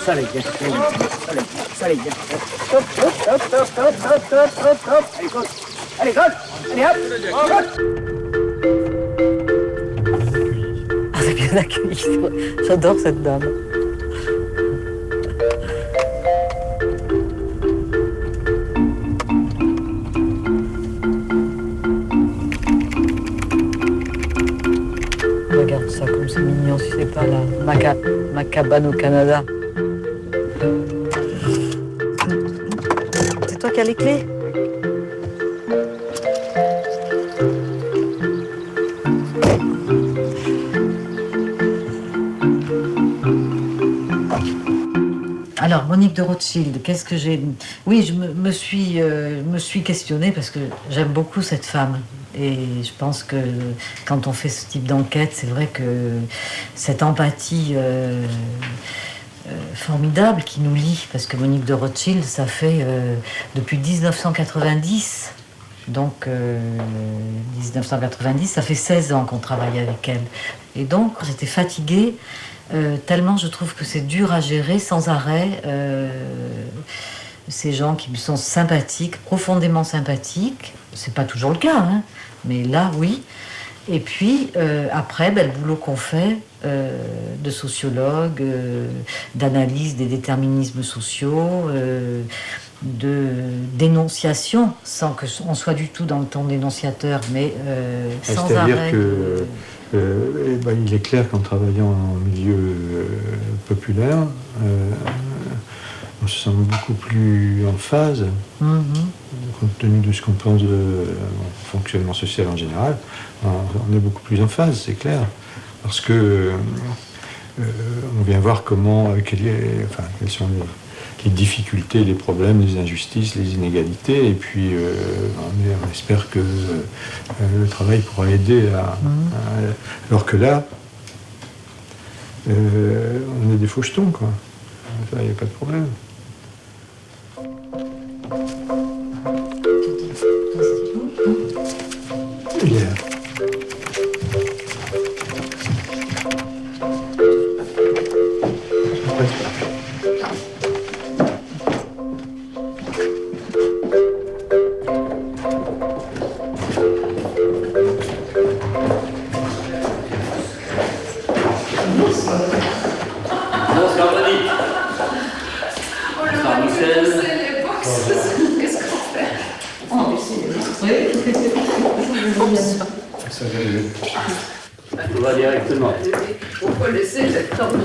ça les gars. Ça les gars. Hop. Allez, hop. Ah, c'est bien accueilli. J'adore cette dame. Regarde ça comme c'est mignon, si c'est pas ma cabane au Canada. C'est toi qui as les clés? Alors, Monique de Rothschild, qu'est-ce que j'ai... Oui, je me suis questionnée parce que j'aime beaucoup cette femme. Et je pense que quand on fait ce type d'enquête, c'est vrai que cette empathie formidable qui nous lie, parce que Monique de Rothschild, ça fait depuis 1990. Donc, 1990, ça fait 16 ans qu'on travaille avec elle. Et donc, j'étais fatiguée, tellement je trouve que c'est dur à gérer sans arrêt. ces gens qui lui sont sympathiques, profondément sympathiques. C'est pas toujours le cas, hein, mais là, oui. Et puis, après, le boulot qu'on fait de sociologue, d'analyse des déterminismes sociaux, de dénonciation, sans qu'on soit du tout dans le ton dénonciateur, mais sans C'est-à-dire arrêt. il est clair qu'en travaillant en milieu populaire, on se sent beaucoup plus en phase, compte tenu de ce qu'on pense du fonctionnement social en général. On est beaucoup plus en phase, c'est clair, parce que on vient voir quelles sont les difficultés, les problèmes, les injustices, les inégalités, et puis on espère que le travail pourra aider alors que là, on est des fauchetons, quoi. Ça, il n'y a pas de problème. Il est là. On va directement. Pourquoi laisser cette table?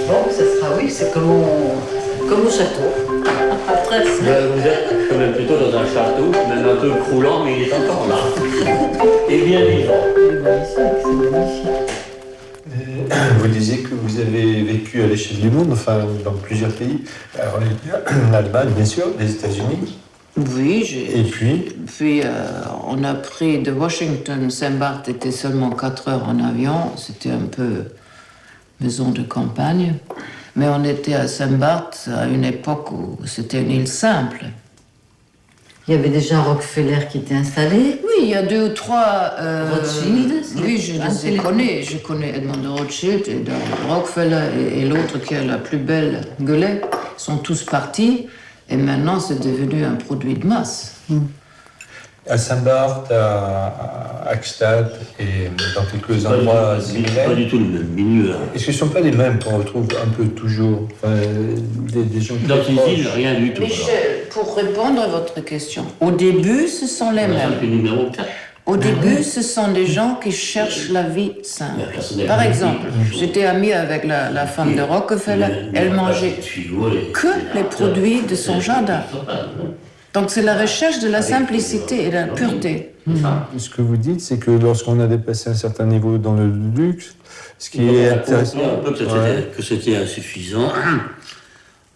Bon, ça sera, oui, c'est comme au château. Après, Vous êtes quand même plutôt dans un château, même un peu croulant, mais il est encore là. Et bien vivant. C'est magnifique. Vous disiez que vous avez vécu à l'échelle du monde, enfin dans plusieurs pays. Alors, l'Allemagne, bien sûr, les États-Unis. Oui, Et puis on a pris de Washington, Saint-Barth était seulement 4 heures en avion, c'était un peu maison de campagne. Mais on était à Saint-Barth à une époque où c'était une île simple. Il y avait déjà Rockefeller qui était installé. Oui, il y a 2 ou 3... Rothschild. Oui, je les connais. Je connais Edmond de Rothschild et de Rockefeller et l'autre qui est la plus belle, Gueulet. Ils sont tous partis et maintenant c'est devenu un produit de masse. à Saint-Barth, à Axtad et dans quelques endroits similaires. Pas du tout le même milieu. Est-ce que ce ne sont pas les mêmes qu'on retrouve un peu toujours des gens qui dans ces îles, rien du tout. Michel, pour répondre à votre question, au début, ce sont les mêmes. Numéro 4. Au début, ce sont des gens qui cherchent la vie simple. Par exemple, j'étais amie avec la femme de Rockefeller. Elle mangeait que les produits de son jardin. Donc c'est la recherche de la simplicité et de la pureté. Ce que vous dites, c'est que lorsqu'on a dépassé un certain niveau dans le luxe, ce qui est intéressant... Un peu que c'était insuffisant.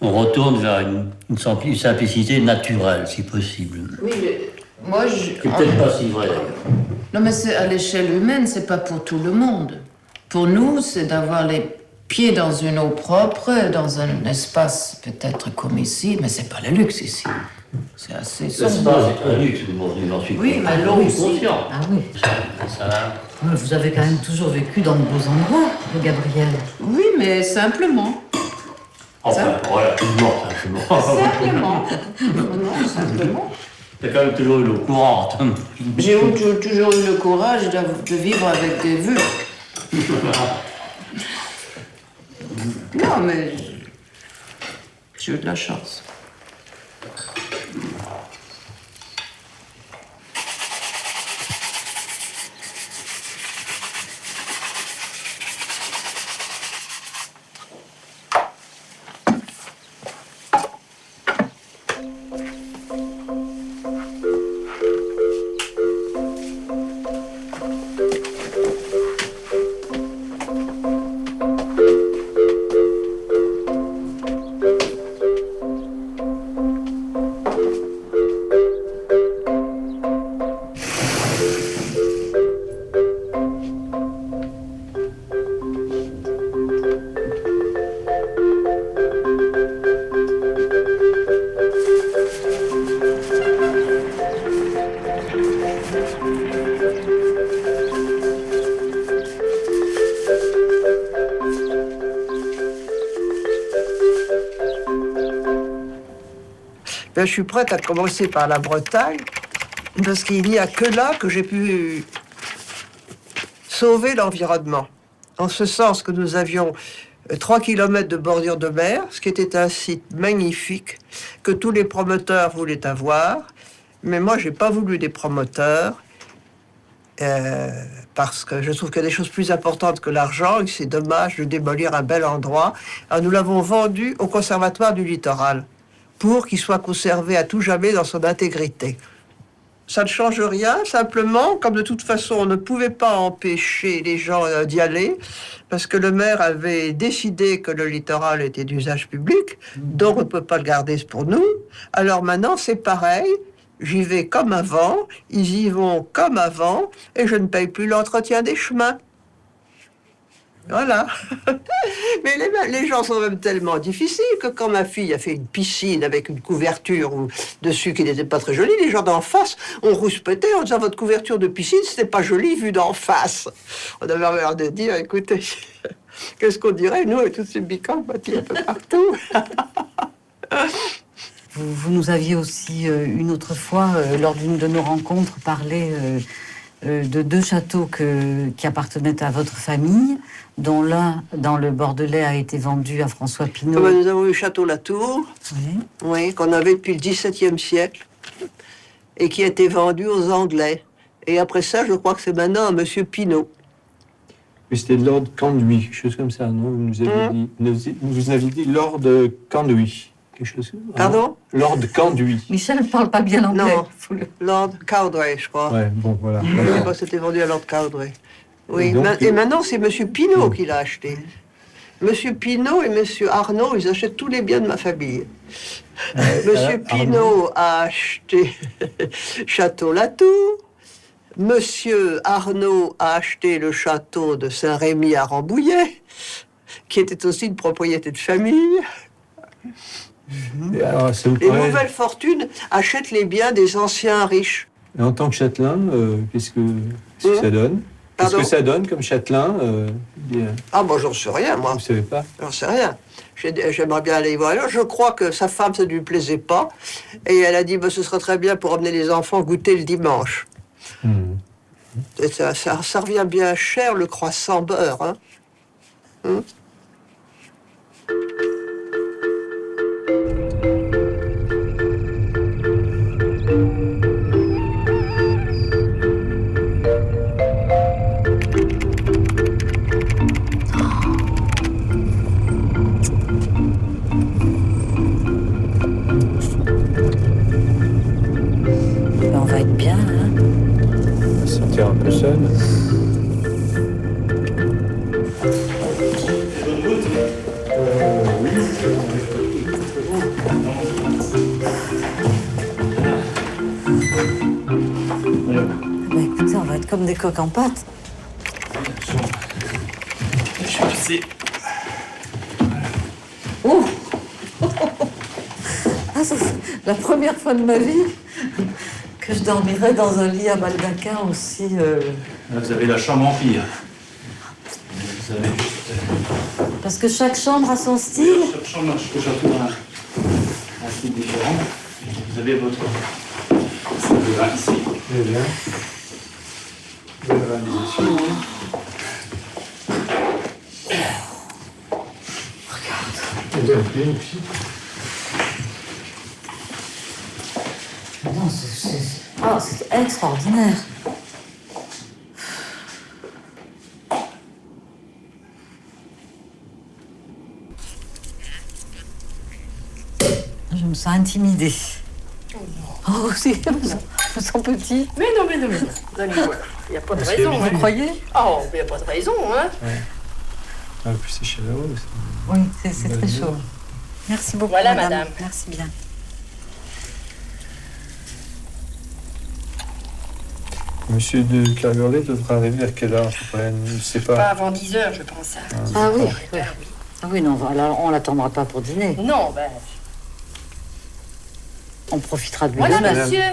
On retourne vers une simplicité naturelle, si possible. Oui, moi je... C'est peut-être pas si vrai, d'ailleurs. Non, mais c'est à l'échelle humaine, c'est pas pour tout le monde. Pour nous, c'est d'avoir les pieds dans une eau propre, dans un espace peut-être comme ici, mais c'est pas le luxe ici. C'est assez sombre. L'espace est un luxe, j'en suis oui, mais l'eau aussi. conscient. Ah oui. Mais vous avez quand même toujours vécu dans de beaux endroits, Gabriel. Oui, mais simplement. Enfin, relativement simplement. Simplement. Non, simplement. T'as quand même toujours eu l'eau courante. J'ai toujours eu le courage de vivre avec des vues. Non, mais j'ai eu de la chance. Ben, je suis prête à commencer par la Bretagne, parce qu'il n'y a que là que j'ai pu sauver l'environnement. En ce sens que nous avions 3 kilomètres de bordure de mer, ce qui était un site magnifique que tous les promoteurs voulaient avoir. Mais moi, j'ai pas voulu des promoteurs parce que je trouve qu'il y a des choses plus importantes que l'argent et que c'est dommage de démolir un bel endroit. Alors, nous l'avons vendu au Conservatoire du Littoral pour qu'il soit conservé à tout jamais dans son intégrité. Ça ne change rien, simplement, comme de toute façon on ne pouvait pas empêcher les gens d'y aller, parce que le maire avait décidé que le littoral était d'usage public, donc on ne peut pas le garder pour nous. Alors maintenant c'est pareil, j'y vais comme avant, ils y vont comme avant, et je ne paye plus l'entretien des chemins. Voilà. Mais les gens sont même tellement difficiles que quand ma fille a fait une piscine avec une couverture dessus qui n'était pas très jolie, les gens d'en face ont rouspété en disant votre couverture de piscine, c'était pas joli vu d'en face. On avait l'air de dire, écoutez, qu'est-ce qu'on dirait, nous, et toutes ces bicoques bâties un peu partout. Vous nous aviez aussi, une autre fois, lors d'une de nos rencontres, parlé de 2 châteaux qui appartenaient à votre famille, dont l'un, dans le Bordelais, a été vendu à François Pinault. Nous avons eu Château-Latour, oui, qu'on avait depuis le XVIIe siècle, et qui a été vendu aux Anglais. Et après ça, je crois que c'est maintenant à Monsieur Pinault. Mais c'était Lord Canduy, quelque chose comme ça, non? Vous nous avez dit, vous avez dit Lord Canduy. Quelque chose. Pardon? Lord Canduy. Michel ne parle pas bien anglais. Non, Lord Cowdray, je crois. Ouais, bon, voilà. Je ne sais pas si c'était vendu à Lord Cowdray. Oui, et maintenant, c'est Monsieur Pinault qui l'a acheté. Monsieur Pinault et Monsieur Arnaud, ils achètent tous les biens de ma famille. Monsieur Pinault a acheté Château-Latour. Monsieur Arnaud a acheté le château de Saint-Rémy à Rambouillet, qui était aussi une propriété de famille. Alors, les nouvelles fortunes achètent les biens des anciens riches. Et en tant que châtelain, qu'est-ce que ça donne? Qu'est-ce que ça donne comme châtelain Ah, bon, j'en sais rien, moi. Vous savez pas? J'en sais rien. J'aimerais bien aller y voir. Alors, je crois que sa femme, ça ne lui plaisait pas. Et elle a dit, ce serait très bien pour emmener les enfants goûter le dimanche. Et ça revient bien cher, le croissant beurre. Hein. On va être bien, hein? On va se sentir un peu seul. Bah écoutez, on va être comme des coques en pâte. Je vais passer. Oh ah, ça, c'est la première fois de ma vie que je dormirai dans un lit à baldaquin aussi. Vous avez la chambre empire. Vous avez juste... Parce que chaque chambre a son style. Chaque chambre a un style différent. Vous avez votre... Là, ici. Très bien. Belle réalisation. Regarde. Non, c'est extraordinaire. Je me sens intimidée. Oh, si, je me sens petit. Mais non. Vous allez voir. Il n'y a pas de raison. Vous croyez? Oh, il n'y a pas de raison, hein. Ouais. Ah, plus c'est chaleureux aussi. Oui, c'est très chaud. Merci beaucoup, Voilà, madame. Merci bien. Monsieur de Clergurlet devra arriver à quelle heure? Je ne sais pas. Pas avant 10 heures, je pense. Ah oui. Ah oui, non, on l'attendra pas pour dîner. Non, ben... On profitera de lui Voilà, demain. monsieur.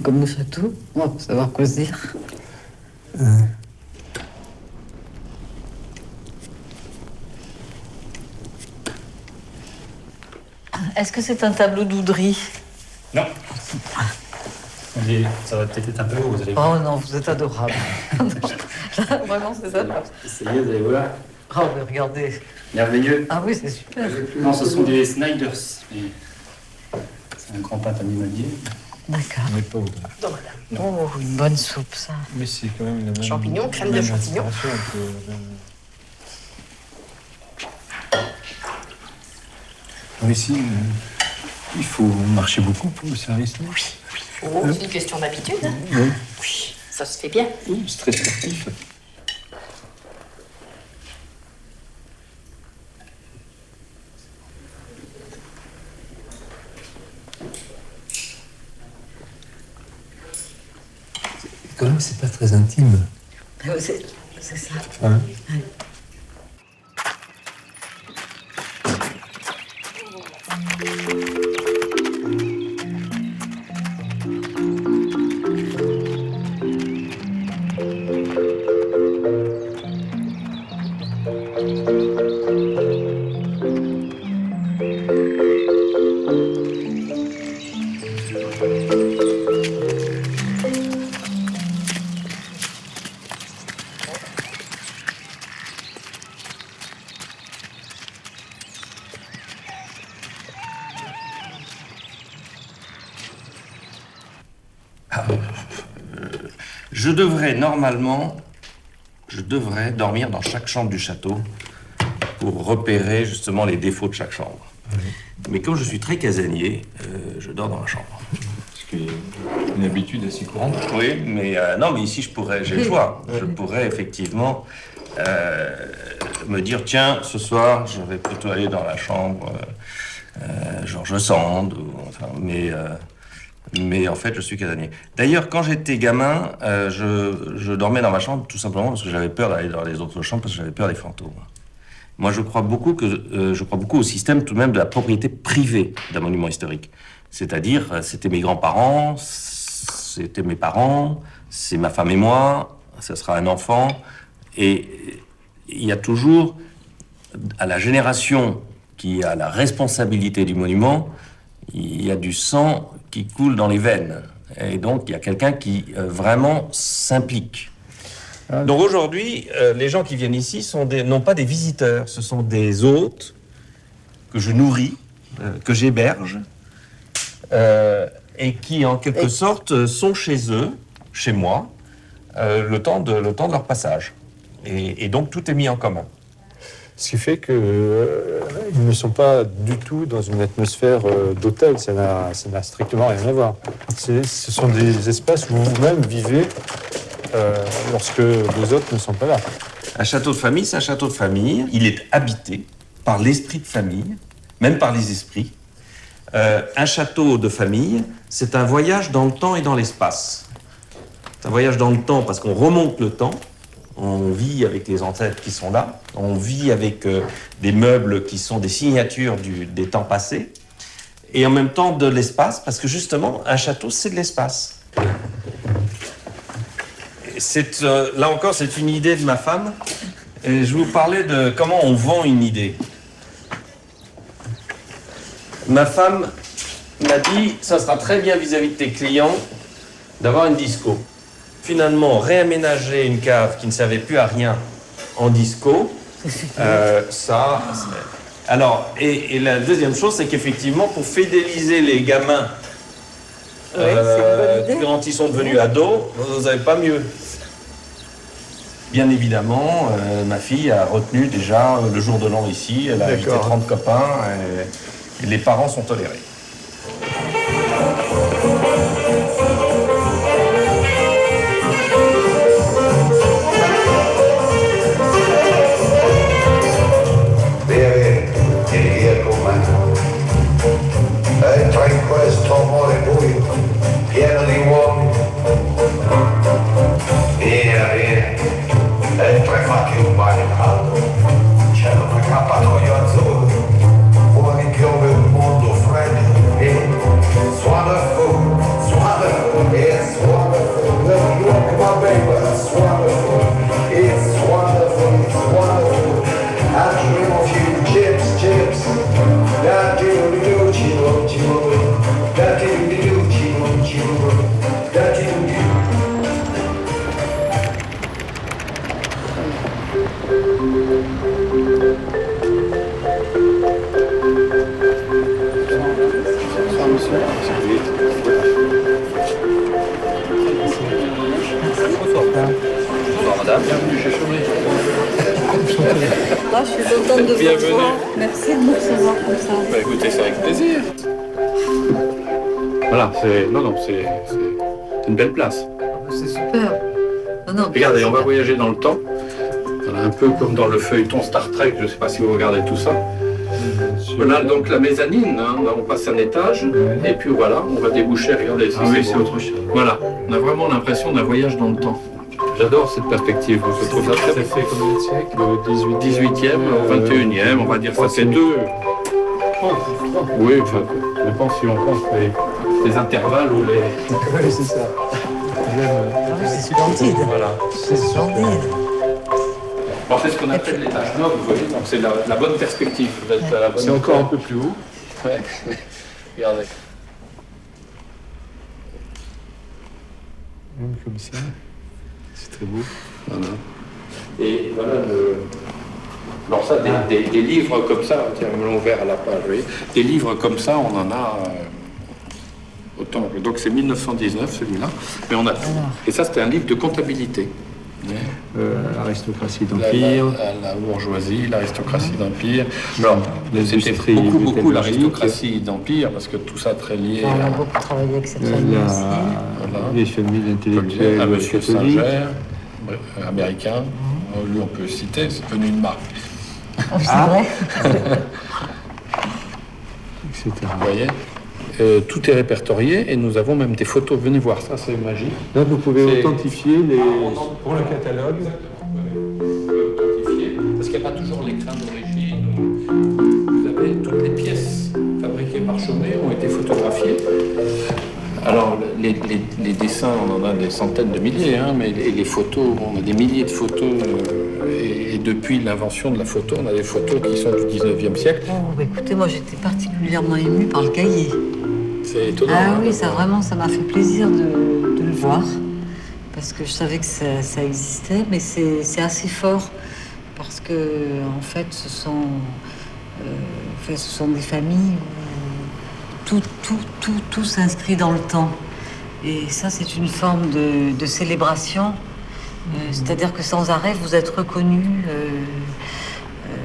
comme le château. On va savoir quoi se dire. Est-ce que c'est un tableau d'Oudry? Non. Ça va peut-être être un peu haut, vous allez voir. Oh non, vous êtes adorable. Vraiment, c'est ça. Essayez, vous allez voir. Oh, mais regardez. Merveilleux. Ah oui, c'est super. Non, ce sont des Snyders. C'est un grand peintre animalier. D'accord. Mais pas Audrey. Non, madame. Oh, une bonne soupe, ça. Mais c'est quand même la même... Champignons, crème de champignons. Mais ici, il faut marcher beaucoup pour le service. Non? Oh, c'est une question d'habitude. Hein. Oui. Oui, ça se fait bien. C'est très sportif. Quand même, c'est pas très intime. C'est ça. Hein? Ouais. Je devrais normalement, dormir dans chaque chambre du château pour repérer justement les défauts de chaque chambre. Mais comme je suis très casanier, je dors dans la chambre. C'est une habitude assez courante. Oui, mais non, mais ici j'ai le choix. Je pourrais effectivement me dire, tiens, ce soir, je vais plutôt aller dans la chambre George Sand, mais en fait, je suis casanier. D'ailleurs, quand j'étais gamin, je dormais dans ma chambre tout simplement parce que j'avais peur d'aller dans les autres chambres, parce que j'avais peur des fantômes. Moi, je crois beaucoup au système tout de même de la propriété privée d'un monument historique. C'est-à-dire, c'était mes grands-parents, c'était mes parents, c'est ma femme et moi, ça sera un enfant. Et il y a toujours, à la génération qui a la responsabilité du monument, il y a du sang qui coule dans les veines. Et donc, il y a quelqu'un qui vraiment s'implique. Donc aujourd'hui, les gens qui viennent ici n'ont pas des visiteurs, ce sont des hôtes que je nourris, que j'héberge, et qui, en quelque sorte, sont chez eux, chez moi, le temps de leur passage. Et donc, tout est mis en commun. Ce qui fait qu'ils ne sont pas du tout dans une atmosphère d'hôtel, ça n'a strictement rien à voir. Ce sont des espaces où vous-même vivez lorsque les autres ne sont pas là. Un château de famille, c'est un château de famille. Il est habité par l'esprit de famille, même par les esprits. Un château de famille, c'est un voyage dans le temps et dans l'espace. C'est un voyage dans le temps parce qu'on remonte le temps. On vit avec les ancêtres qui sont là. On vit avec des meubles qui sont des signatures des temps passés. Et en même temps de l'espace, parce que justement, un château, c'est de l'espace. Là encore, c'est une idée de ma femme. Et je vais vous parler de comment on vend une idée. Ma femme m'a dit, ça sera très bien vis-à-vis de tes clients d'avoir une disco. Finalement, réaménager une cave qui ne servait plus à rien en disco, Alors, et la deuxième chose, c'est qu'effectivement, pour fidéliser les gamins quand ils sont devenus ados, vous n'avez pas mieux. Bien évidemment, ma fille a retenu déjà le jour de l'an ici, elle a invité 30 copains et les parents sont tolérés. Entra in questo amore buio, pieno di uomini. Via, entra e fatti un bagno caldo. C'è un accappatoio azzurro, fuori piove un mondo freddo. Ah, je suis contente de vous Bienvenue. voir. Merci de me recevoir comme ça. Bah écoutez, c'est avec plaisir. Voilà, c'est une belle place. C'est super. Non, Regardez, on va voyager dans le temps. Voilà, un peu comme dans le feuilleton Star Trek, je ne sais pas si vous regardez tout ça. Voilà donc la mezzanine, hein, on passe un étage, et puis voilà, on va déboucher, regardez. Ah oui, c'est autre chose. Voilà, on a vraiment l'impression d'un voyage dans le temps. J'adore cette perspective, je trouve ça très Ça fait combien de siècles? 18e, 21e, on va dire ça, c'est deux. Oui, enfin, je pense si on compte les intervalles ou les... Oui, c'est ça. C'est splendide. Voilà. C'est splendide. Alors c'est ce qu'on appelle l'étage noble, vous voyez, donc c'est la bonne perspective. Vous êtes à la bonne C'est encore un peu plus haut. Ouais. Regardez. Même comme ça. C'est très beau. Voilà. Et voilà alors ça, des livres comme ça, tiens, me l'ont ouvert à la page, vous voyez. Des livres comme ça, on en a autant. Donc c'est 1919 celui-là. Mais on a. Et ça, c'était un livre de comptabilité. L'aristocratie d'Empire. La bourgeoisie, l'aristocratie d'Empire. Alors, c'était beaucoup l'aristocratie d'Empire, parce que tout ça très lié On a beaucoup travaillé avec cette famille aussi. Les familles intellectuelles. à Monsieur catholiques. Singer, américain. Lui, on peut citer, c'est devenu une marque. C'est vrai. Etc. Vous voyez tout est répertorié et nous avons même des photos. Venez voir, ça c'est magique. Là, vous pouvez C'est- authentifier pour le catalogue. Parce qu'il n'y a pas toujours l'écran d'origine. Vous avez toutes les pièces fabriquées par Chaumet ont été photographiées. Alors, les dessins, on en a des centaines de milliers, hein, mais les photos, on a des milliers de photos. Et depuis l'invention de la photo, on a des photos qui sont du 19e siècle. Oh, bah écoutez, moi j'étais particulièrement émue par le cahier. C'est étonnant. Ah hein. oui, ça vraiment, ça m'a fait plaisir de le voir. Parce que je savais que ça existait, mais c'est assez fort. Parce que, en fait, ce sont des familles où tout s'inscrit dans le temps. Et ça, c'est une forme de célébration. C'est-à-dire que sans arrêt, vous êtes reconnu.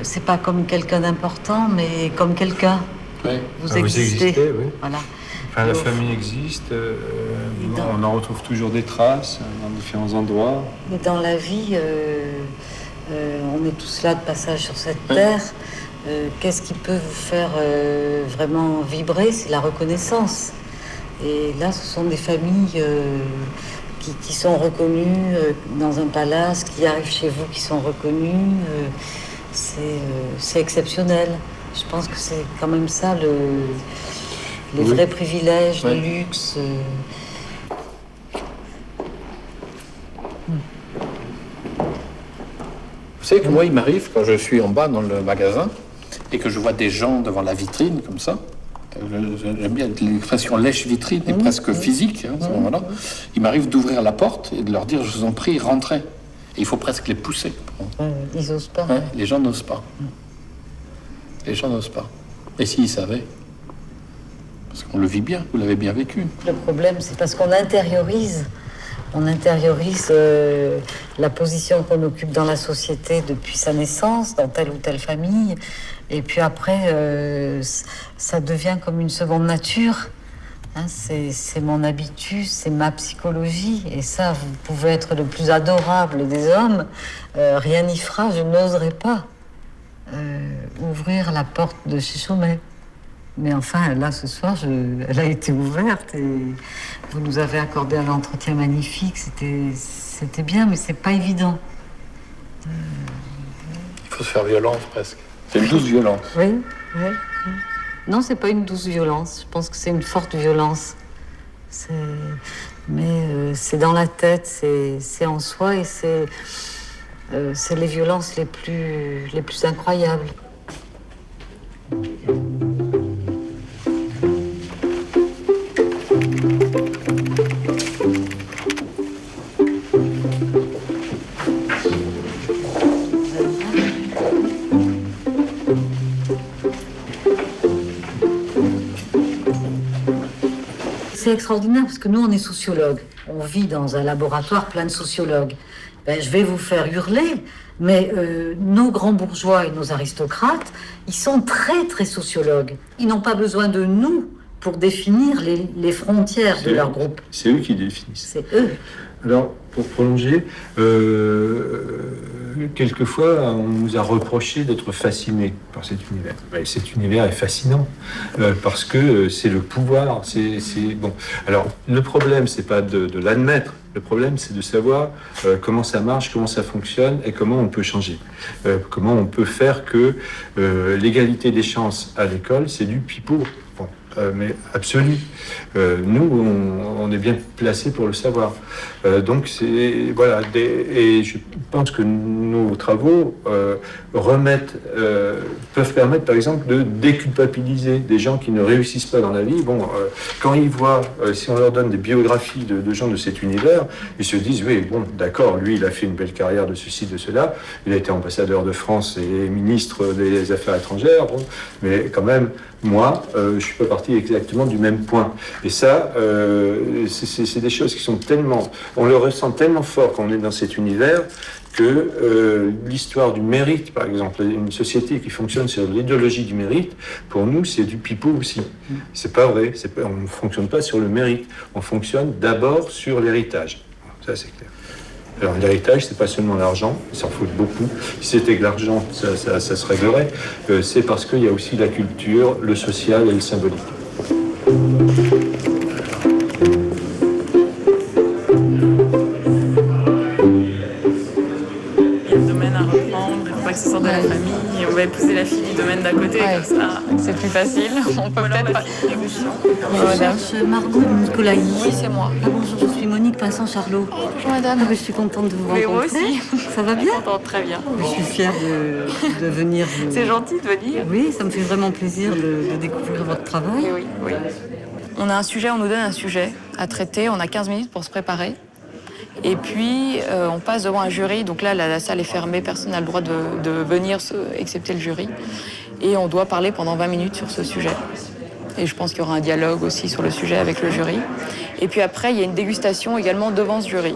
C'est pas comme quelqu'un d'important, mais comme quelqu'un. Ouais. Vous existez. Oui. Voilà. Enfin, la famille existe. On en retrouve toujours des traces dans différents endroits. Mais dans la vie, on est tous là de passage sur cette terre. Qu'est-ce qui peut vous faire vraiment vibrer? C'est la reconnaissance. Et là, ce sont des familles qui sont reconnues dans un palace, qui arrivent chez vous, qui sont reconnues. C'est exceptionnel. Je pense que c'est quand même ça les vrais privilèges, le luxe. Vous savez que moi, il m'arrive, quand je suis en bas dans le magasin, et que je vois des gens devant la vitrine, comme ça, j'aime bien l'expression lèche-vitrine, est presque physique, hein, à ce moment-là. Il m'arrive d'ouvrir la porte et de leur dire, je vous en prie, rentrez. Et il faut presque les pousser. Ils n'osent pas. Ouais, les gens n'osent pas. Les gens n'osent pas. Et s'ils savaient? Parce qu'on le vit bien, vous l'avez bien vécu. Le problème, c'est parce qu'on intériorise. On intériorise la position qu'on occupe dans la société depuis sa naissance, dans telle ou telle famille. Et puis après, ça devient comme une seconde nature. Hein, c'est mon habitus, c'est ma psychologie. Et ça, vous pouvez être le plus adorable des hommes. Rien n'y fera, je n'oserais pas ouvrir la porte de chez Chaumet. Mais enfin, là, ce soir, elle a été ouverte et vous nous avez accordé un entretien magnifique. C'était bien, mais c'est pas évident. Il faut se faire violence, presque. C'est une douce violence. Oui. Non, c'est pas une douce violence. Je pense que c'est une forte violence. Mais c'est dans la tête, c'est en soi et c'est les violences les plus incroyables. C'est extraordinaire parce que nous, on est sociologues. On vit dans un laboratoire plein de sociologues. Je vais vous faire hurler. Mais nos grands bourgeois et nos aristocrates, ils sont très, très sociologues. Ils n'ont pas besoin de nous pour définir les frontières de leur groupe. C'est eux qui définissent. C'est eux. Alors, pour prolonger, quelquefois, on nous a reproché d'être fascinés par cet univers. Et cet univers est fascinant, parce que c'est le pouvoir. Bon. Alors, le problème, c'est pas de l'admettre. Le problème, c'est de savoir comment ça marche, comment ça fonctionne et comment on peut changer. Comment on peut faire que l'égalité des chances à l'école, c'est du pipeau. Bon, mais absolu. Nous, on est bien placés pour le savoir. Donc, c'est voilà. Et je pense que nos travaux peuvent permettre, par exemple, de déculpabiliser des gens qui ne réussissent pas dans la vie. Bon, quand ils voient, si on leur donne des biographies de gens de cet univers, ils se disent, oui, bon, d'accord, lui, il a fait une belle carrière de ceci, de cela. Il a été ambassadeur de France et ministre des Affaires étrangères. Bon, mais quand même, moi, je suis pas parti exactement du même point. Et ça, c'est des choses qui sont tellement... On le ressent tellement fort quand on est dans cet univers que l'histoire du mérite, par exemple, une société qui fonctionne sur l'idéologie du mérite, pour nous, c'est du pipeau aussi. C'est pas vrai. On ne fonctionne pas sur le mérite. On fonctionne d'abord sur l'héritage. Ça, c'est clair. Alors, l'héritage, c'est pas seulement l'argent, ils s'en foutent beaucoup. Si c'était que l'argent, ça se réglerait. C'est parce qu'il y a aussi la culture, le social et le symbolique. Que ce sorte de la famille, et on va épouser la fille du domaine d'à côté, comme ça c'est plus facile. On peut peut-être pas Je cherche Margot de Nicolai. Oui, c'est moi. Ah, bonjour, je suis Monique Vincent-Charlot. Bonjour madame. Je suis contente de vous Oui, rencontrer. moi aussi. Ça va bien? Très bien. Je suis fière de venir. C'est gentil de venir. Oui, ça me fait vraiment plaisir de découvrir votre travail. Oui, oui. On a un sujet, on nous donne un sujet à traiter, on a 15 minutes pour se préparer. Et puis, on passe devant un jury. Donc là, la salle est fermée, personne n'a le droit de venir, excepté le jury. Et on doit parler pendant 20 minutes sur ce sujet. Et je pense qu'il y aura un dialogue aussi sur le sujet avec le jury. Et puis après, il y a une dégustation également devant ce jury.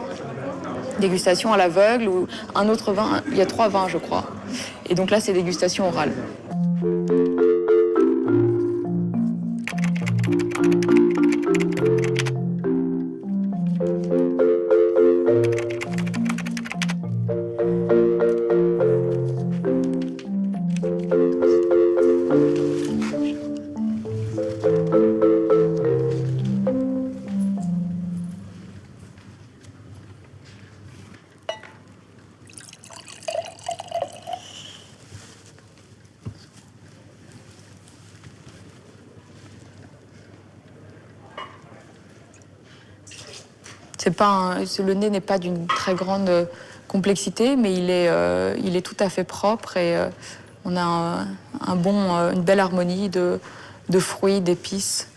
Dégustation à l'aveugle ou un autre vin. Il y a 3 vins, je crois. Et donc là, c'est dégustation orale. Le nez n'est pas d'une très grande complexité, mais il est tout à fait propre et on a une belle harmonie de fruits, d'épices,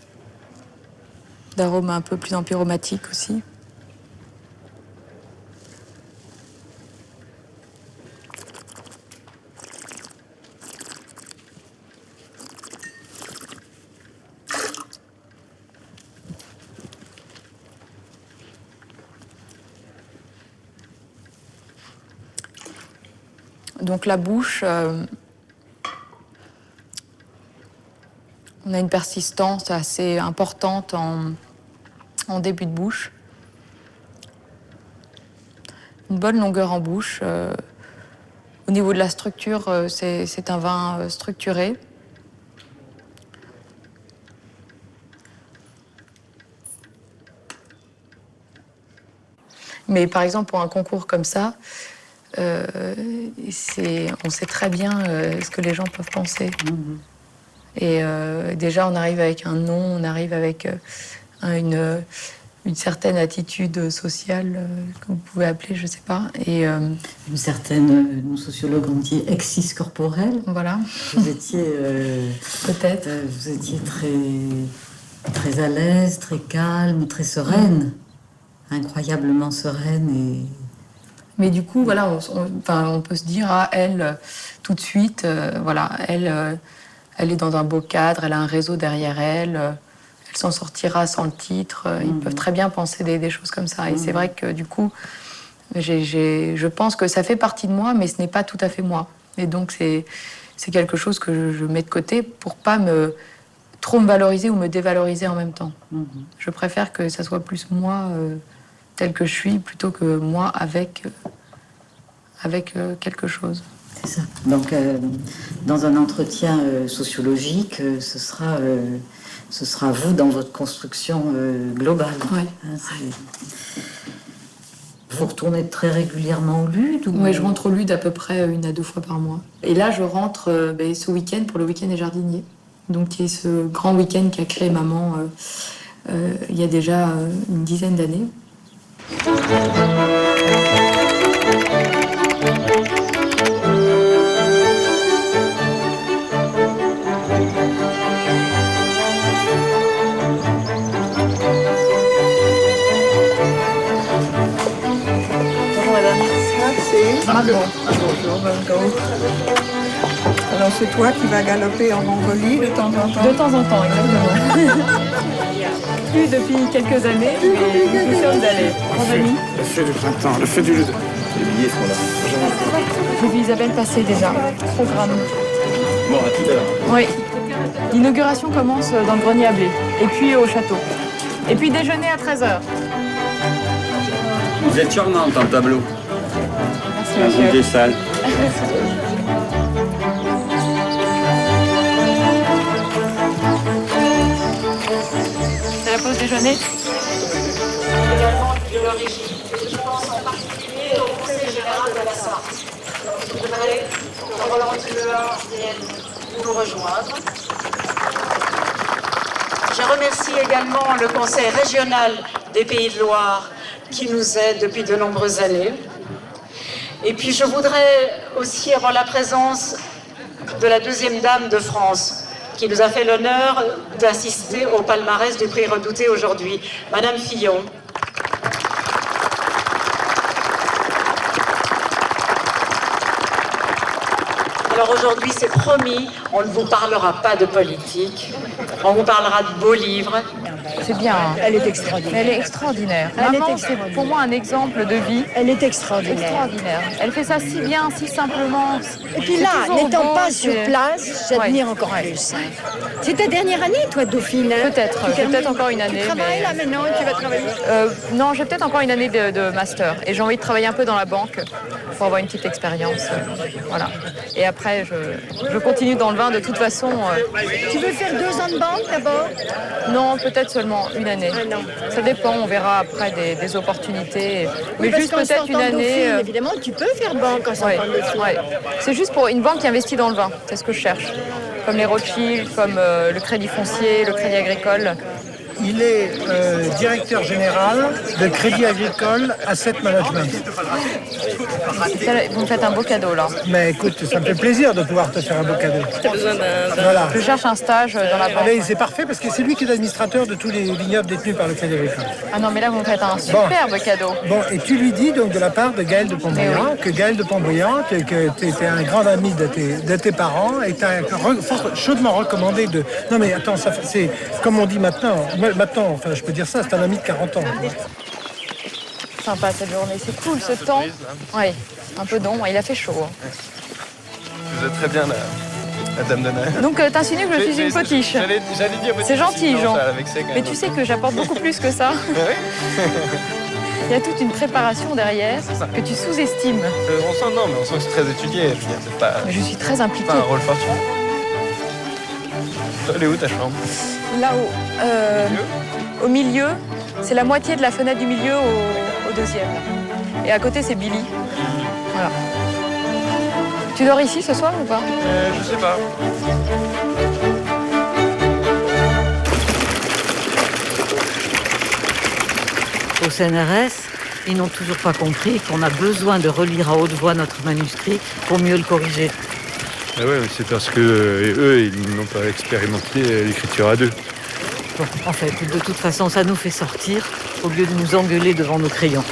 d'arômes un peu plus empyromatiques aussi. Donc la bouche, on a une persistance assez importante en début de bouche. Une bonne longueur en bouche. Au niveau de la structure, c'est un vin structuré. Mais par exemple, pour un concours comme ça, on sait très bien ce que les gens peuvent penser. Et déjà, on arrive avec un nom, on arrive avec une certaine attitude sociale, que vous pouvez appeler, je ne sais pas. Et, une certaine, nos sociologues ont dit, exis corporelle. Voilà. Vous étiez... peut-être. Vous étiez très à l'aise, très calme, très sereine. Incroyablement sereine et... Mais du coup, voilà, on peut se dire, elle, tout de suite, voilà, elle est dans un beau cadre, elle a un réseau derrière elle, elle s'en sortira sans le titre. Ils peuvent très bien penser des choses comme ça. Et c'est vrai que du coup, Je pense que ça fait partie de moi, mais ce n'est pas tout à fait moi. Et donc c'est quelque chose que je mets de côté pour pas trop me valoriser ou me dévaloriser en même temps. Je préfère que ça soit plus moi tel que je suis plutôt que moi avec quelque chose. C'est ça. Donc, dans un entretien sociologique, ce sera vous dans votre construction globale. Ouais. Vous retournez très régulièrement au LUD ou... Oui, je rentre au LUD à peu près 1 à 2 fois par mois. Et là, je rentre ce week-end pour le week-end des jardiniers. Donc, qui est ce grand week-end qu'a créé maman il y a déjà une dizaine d'années. Margot. Bonjour Margot. Alors c'est toi qui vas galoper en Mongolie de temps en temps? De temps en temps, exactement. Plus depuis quelques années, mais nous sommes allés. Le feu du printemps, le feu du LUD. Les billets sont là. J'ai vu Isabelle passer déjà. Programme. Bon, à tout à l'heure. Oui. L'inauguration commence dans le grenier à blé, et puis au château. Et puis déjeuner à 13h. Vous êtes charmante en tableau. Merci, monsieur. Des salles. C'est la pause déjeuner. Également de l'origine. Je pense en particulier au Conseil général de la Sarthe. Je voudrais que Roland Tueur vienne nous rejoindre. Je remercie également le Conseil régional des Pays de Loire qui nous aide depuis de nombreuses années. Et puis je voudrais aussi avoir la présence de la deuxième dame de France qui nous a fait l'honneur d'assister au palmarès du prix Redouté aujourd'hui, Madame Fillon. Alors aujourd'hui, c'est promis, on ne vous parlera pas de politique, on vous parlera de beaux livres. C'est bien. Elle est extraordinaire. Elle est extraordinaire. Elle est Maman, extraordinaire. c'est pour moi un exemple de vie. Elle est extraordinaire. Extraordinaire. Elle fait ça si bien, si simplement. Et puis C'est là, toujours n'étant beau, pas sur c'est- place, j'admire encore plus. C'est ta dernière année, toi, Dauphine? Peut-être. J'ai peut-être encore une année. Tu travailles mais- là maintenant? Tu vas travailler? Non, j'ai peut-être encore une année de master. Et j'ai envie de travailler un peu dans la banque pour avoir une petite expérience. Voilà. Et après, je continue dans le vin de toute façon. Tu veux faire 2 ans de banque d'abord? Non, peut-être seulement une année. Ça dépend, on verra après des opportunités. Oui, Mais parce juste qu'en peut-être sortant une année. Dauphine, évidemment, tu peux faire banque en sortant de Dauphine. Ouais. C'est juste pour une banque qui investit dans le vin. C'est ce que je cherche. Comme les Rothschild, comme le Crédit Foncier, le Crédit Agricole. Il est directeur général de Crédit Agricole Asset Management. Vous me faites un beau cadeau là. Mais écoute, ça me fait plaisir de pouvoir te faire un beau cadeau. Voilà. Je cherche un stage dans la banque. Mais c'est parfait parce que c'est lui qui est l'administrateur de tous les vignobles détenus par le Crédit Agricole. Ah non, mais là, vous me faites un superbe cadeau. Bon, et tu lui dis donc de la part de Gaël de Pont-Brillant que Gaël de Pont-Brillant, que tu étais un grand ami de tes parents et t'as chaudement recommandé de... Non mais attends, c'est comme on dit maintenant, enfin je peux dire ça, c'est un ami de 40 ans. Sympa cette journée, c'est cool ce temps. Oui, un peu d'ombre, il a fait chaud. Vous êtes très bien la dame de Naël. Donc t'insinues que je suis une potiche. J'allais dire potiche. C'est gentil, non, Jean. ça, avec ça, quand Mais même. tu sais que j'apporte beaucoup plus que ça. Il y a toute une préparation derrière que tu sous-estimes. On sent, non, mais on sent que c'est très étudié. Je veux dire, c'est pas, Mais je suis très impliquée. pas un rôle fortuné. Toi, elle est où ta chambre? Là-haut. Au milieu, c'est la moitié de la fenêtre du milieu au deuxième. Et à côté, c'est Billy. Voilà. Tu dors ici ce soir ou pas? Je sais pas. Au CNRS, ils n'ont toujours pas compris qu'on a besoin de relire à haute voix notre manuscrit pour mieux le corriger. Ah ouais, mais c'est parce que eux, ils n'ont pas expérimenté l'écriture à 2. Bon, en fait, de toute façon, ça nous fait sortir au lieu de nous engueuler devant nos crayons.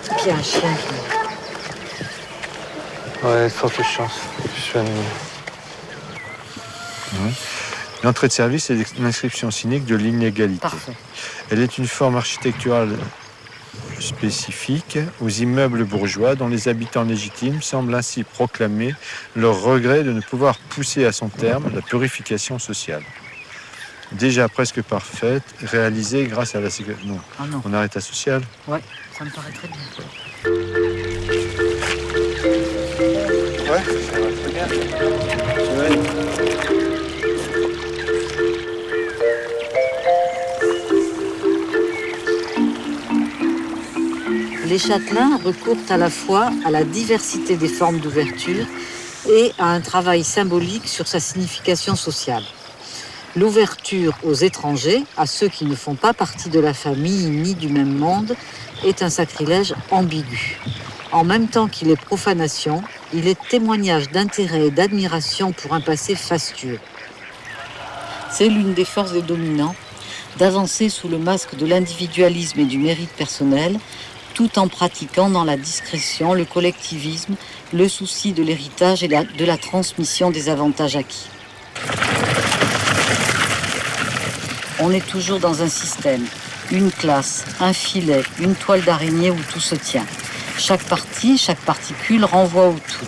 Et puis il y a un chien qui... Ouais, forte chance. Je suis animé. L'entrée de service, c'est l'inscription cynique de l'inégalité. Parfait. Elle est une forme architecturale spécifique aux immeubles bourgeois dont les habitants légitimes semblent ainsi proclamer leur regret de ne pouvoir pousser à son terme la purification sociale. Déjà presque parfaite, réalisée grâce à la sécurité. Non. Ah non. On arrête la sociale. Ouais, ça me paraît très bien. Ouais, ça va très bien. Les châtelains recourent à la fois à la diversité des formes d'ouverture et à un travail symbolique sur sa signification sociale. L'ouverture aux étrangers, à ceux qui ne font pas partie de la famille ni du même monde, est un sacrilège ambigu. En même temps qu'il est profanation, il est témoignage d'intérêt et d'admiration pour un passé fastueux. C'est l'une des forces des dominants d'avancer sous le masque de l'individualisme et du mérite personnel, tout en pratiquant dans la discrétion le collectivisme, le souci de l'héritage et de la transmission des avantages acquis. On est toujours dans un système, une classe, un filet, une toile d'araignée où tout se tient. Chaque partie, chaque particule renvoie au tout.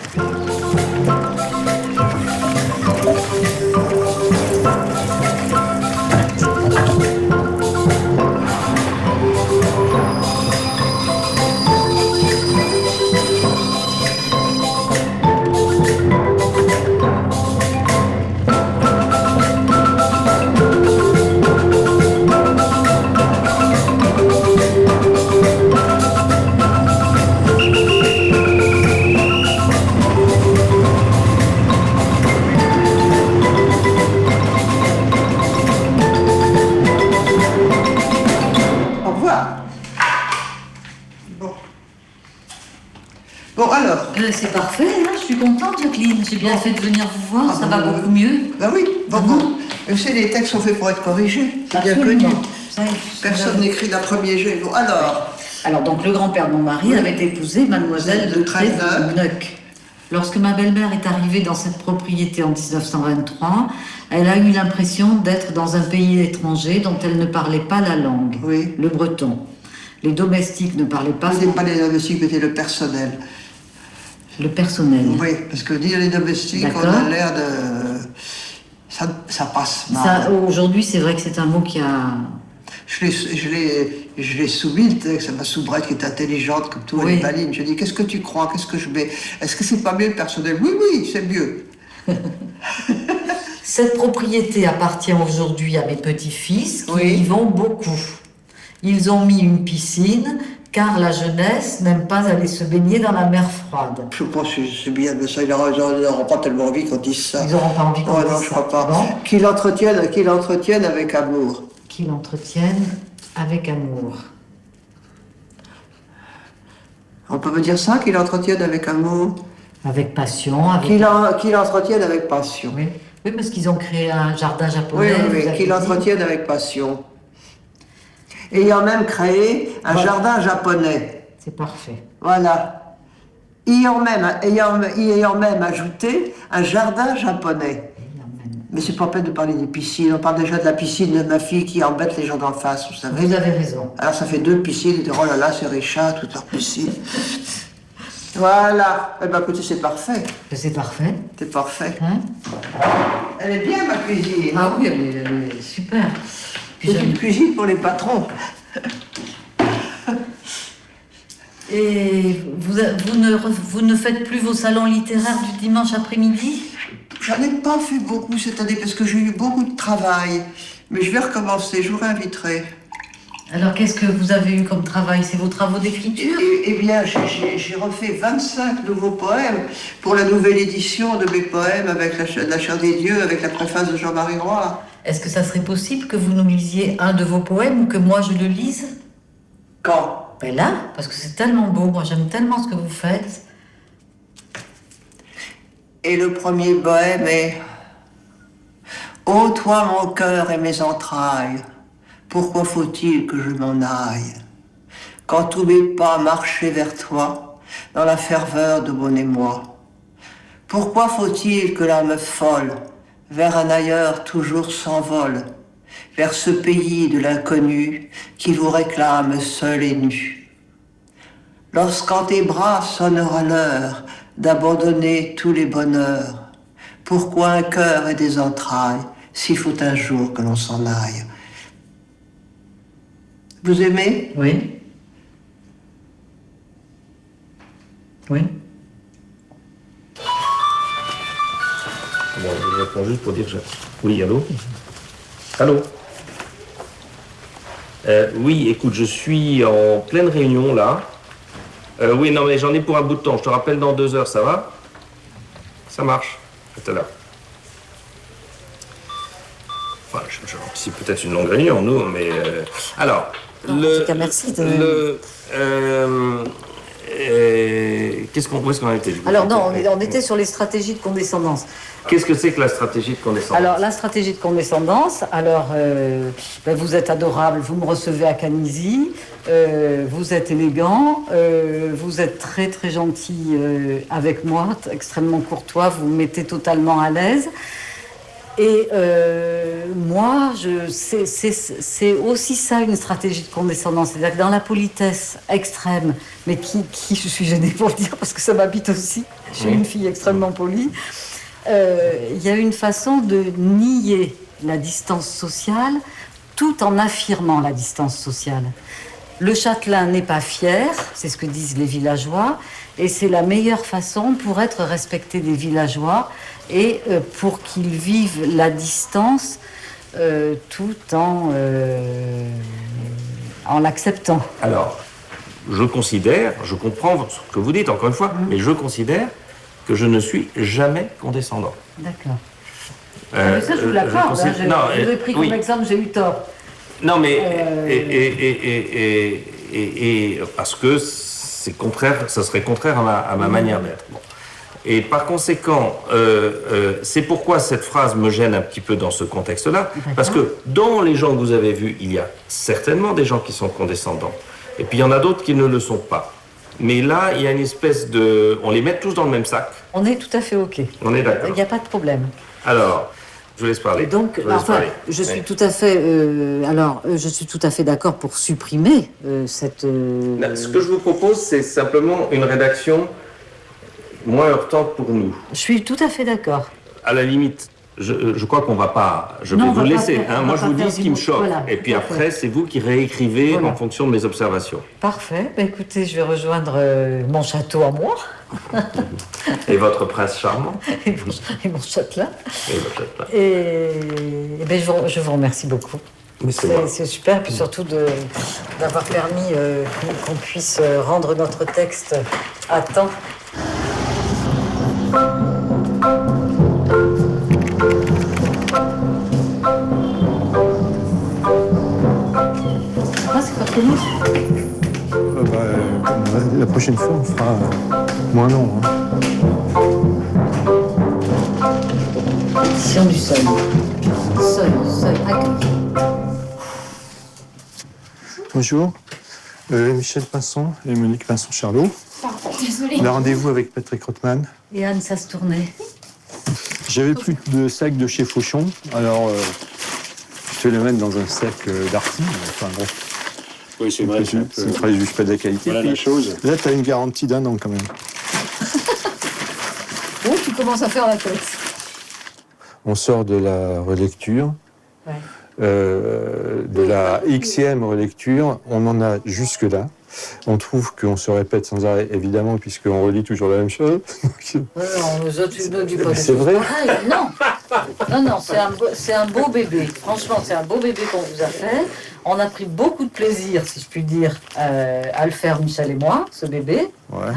C'est parfait, hein, je suis contente, Jacqueline. J'ai bien fait de venir vous voir, ça va beaucoup mieux. Ben oui, bon. Tu sais, les textes sont faits pour être corrigés, c'est bien connu. Personne n'écrit d'un premier jet. Bon, alors, donc, le grand-père de mon mari avait épousé mademoiselle de Trèveneuc. Lorsque ma belle-mère est arrivée dans cette propriété en 1923, elle a eu l'impression d'être dans un pays étranger dont elle ne parlait pas la langue, le breton. Les domestiques ne parlaient pas... Ce n'est pas les domestiques, c'était le personnel. Le personnel. Oui, parce que dire les domestiques, on a l'air de... Ça passe mal. Aujourd'hui, c'est vrai que c'est un mot qui a... Je l'ai soumis, le texte, ma soubrette qui est intelligente comme tout, elle est maligne. Je dis, qu'est-ce que tu crois? Qu'est-ce que je mets? Est-ce que c'est pas mieux le personnel? Oui, c'est mieux. Cette propriété appartient aujourd'hui à mes petits-fils qui y vont beaucoup. Ils ont mis une piscine... car la jeunesse n'aime pas aller se baigner dans la mer froide. Je pense que c'est bien, mais ça, ils n'auront pas tellement envie qu'on dise ça. Ils n'auront pas envie qu'on dise ça. Non, je crois pas. Bon. Qu'ils l'entretiennent avec amour. Qu'ils l'entretiennent avec amour. On peut me dire ça, qu'ils l'entretiennent avec amour? Avec passion. Avec... Qu'ils l'entretiennent avec passion. Oui, parce qu'ils ont créé un jardin japonais. Oui, qu'ils l'entretiennent avec passion. Ayant même créé un jardin japonais. C'est parfait. Voilà. Ayant même ajouté un jardin japonais. Mais c'est pas la peine de parler des piscines. On parle déjà de la piscine de ma fille qui embête les gens d'en face, vous savez. Vous avez raison. Alors ça fait 2 piscines. Oh là là, c'est Richard, toute leur piscine. Voilà. Eh bien, écoutez, c'est parfait. C'est parfait. C'est parfait. Hein? Elle est bien, ma cuisine. Ah oui, elle est super. C'est une cuisine pour les patrons. Et vous ne faites plus vos salons littéraires du dimanche après-midi? J'en ai pas fait beaucoup cette année parce que j'ai eu beaucoup de travail. Mais je vais recommencer, je vous réinviterai. Alors qu'est-ce que vous avez eu comme travail? C'est vos travaux d'écriture? Eh bien, j'ai refait 25 nouveaux poèmes pour la nouvelle édition de mes poèmes avec la chair des dieux, avec la préface de Jean-Marie Roy. Est-ce que ça serait possible que vous nous lisiez un de vos poèmes ou que moi je le lise? Quand? Ben là, parce que c'est tellement beau, moi j'aime tellement ce que vous faites. Et le premier poème est « Ô toi mon cœur et mes entrailles, pourquoi faut-il que je m'en aille? Quand tous mes pas marchaient vers toi, dans la ferveur de mon émoi. Pourquoi faut-il que l'âme folle vers un ailleurs toujours s'envole vers ce pays de l'inconnu qui vous réclame seul et nu. Lorsqu'en tes bras sonnera l'heure d'abandonner tous les bonheurs, pourquoi un cœur et des entrailles s'il faut un jour que l'on s'en aille? Vous aimez? Oui. Oui. Bon, je réponds juste pour dire que Oui, allô? Allô? Oui, écoute, je suis en pleine réunion, là. Oui, non, mais j'en ai pour un bout de temps. Je te rappelle dans 2 heures, ça va? Ça marche. À tout à l'heure. Enfin, j'anticipe peut-être une longue réunion, nous, mais... Alors, en tout cas, merci. Où est-ce qu'on était? Alors non, on était sur les stratégies de condescendance. Qu'est-ce que c'est que la stratégie de condescendance? Alors la stratégie de condescendance, alors vous êtes adorable, vous me recevez à Canisy, vous êtes élégant, vous êtes très très gentil avec moi, extrêmement courtois, vous me mettez totalement à l'aise. Et moi, c'est aussi ça une stratégie de condescendance. C'est-à-dire que dans la politesse extrême, mais qui je suis gênée pour le dire parce que ça m'habite aussi, je suis une fille extrêmement polie, il y a une façon de nier la distance sociale tout en affirmant la distance sociale. Le châtelain n'est pas fier, c'est ce que disent les villageois, et c'est la meilleure façon pour être respecté des villageois et pour qu'ils vivent la distance tout en l'acceptant. Alors, je comprends ce que vous dites, encore une fois, mais je considère que je ne suis jamais condescendant. D'accord. Mais ça, je vous l'accorde. Je vous ai pris comme exemple, j'ai eu tort. Non, mais parce que c'est contraire, ça serait contraire à ma manière d'être. Bon. Et par conséquent, c'est pourquoi cette phrase me gêne un petit peu dans ce contexte-là, parce que dans les gens que vous avez vus, il y a certainement des gens qui sont condescendants, et puis il y en a d'autres qui ne le sont pas. Mais là, il y a une espèce de... On les met tous dans le même sac. On est tout à fait OK. On est d'accord. Il n'y a pas de problème. Alors... Je vous laisse parler. Donc, je suis tout à fait. Je suis tout à fait d'accord pour supprimer cette. Ce que je vous propose, c'est simplement une rédaction moins heurtante pour nous. Je suis tout à fait d'accord. À la limite, je crois qu'on va pas. Je vais vous laisser. Moi, je vous dis ce qui me choque. Voilà, et puis après, c'est vous qui réécrivez en fonction de mes observations. Parfait. Écoutez, je vais rejoindre mon château à moi. Et votre prince charmant. Et mon châtelain. Et je vous remercie beaucoup. C'est super, puis surtout d'avoir permis qu'on puisse rendre notre texte à temps. C'est pas très long. La prochaine fois, on fera moins long. Édition du Seuil. Seuil, accueil. Bonjour, Michel Pinson et Monique Pinson-Charlot. Désolée. On a rendez-vous avec Patrick Rothman. Et Anne Sastournay. J'avais plus de sacs de chez Fauchon, alors je vais les mettre dans un sac d'Arty. Enfin bon. Oui, c'est vrai. Ça ne préjuge pas de la qualité. Voilà la chose. Là, tu as une garantie d'1 an quand même. Bon, tu commences à faire la tête. On sort de la relecture, de la Xème relecture. On en a jusque-là. On trouve qu'on se répète sans arrêt, évidemment, puisqu'on relit toujours la même chose. On nous a tu ne dis pas. C'est vrai? Non, c'est un beau bébé. Franchement, c'est un beau bébé qu'on vous a fait. On a pris beaucoup de plaisir, si je puis dire, à le faire, Michel et moi, ce bébé. Ouais.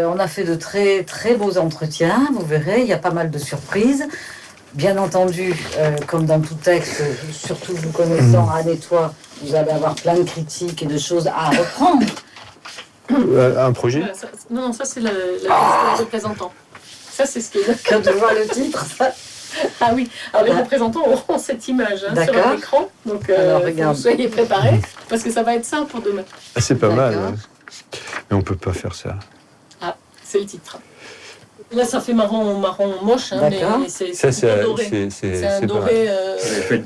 On a fait de très, très beaux entretiens. Vous verrez, il y a pas mal de surprises. Bien entendu, comme dans tout texte, surtout vous connaissant, Anne et toi, vous allez avoir plein de critiques et de choses à reprendre. Un projet? Non, ça c'est la liste des représentants. Ça c'est ce qui est... Quand tu vois le titre, ça... Ah oui, alors les représentants auront cette image sur l'écran, donc vous soyez préparés, parce que ça va être ça pour demain. C'est pas mal, ouais. Mais on peut pas faire ça. Ah, c'est le titre. Là, ça fait marron moche, hein, mais c'est doré. C'est un doré.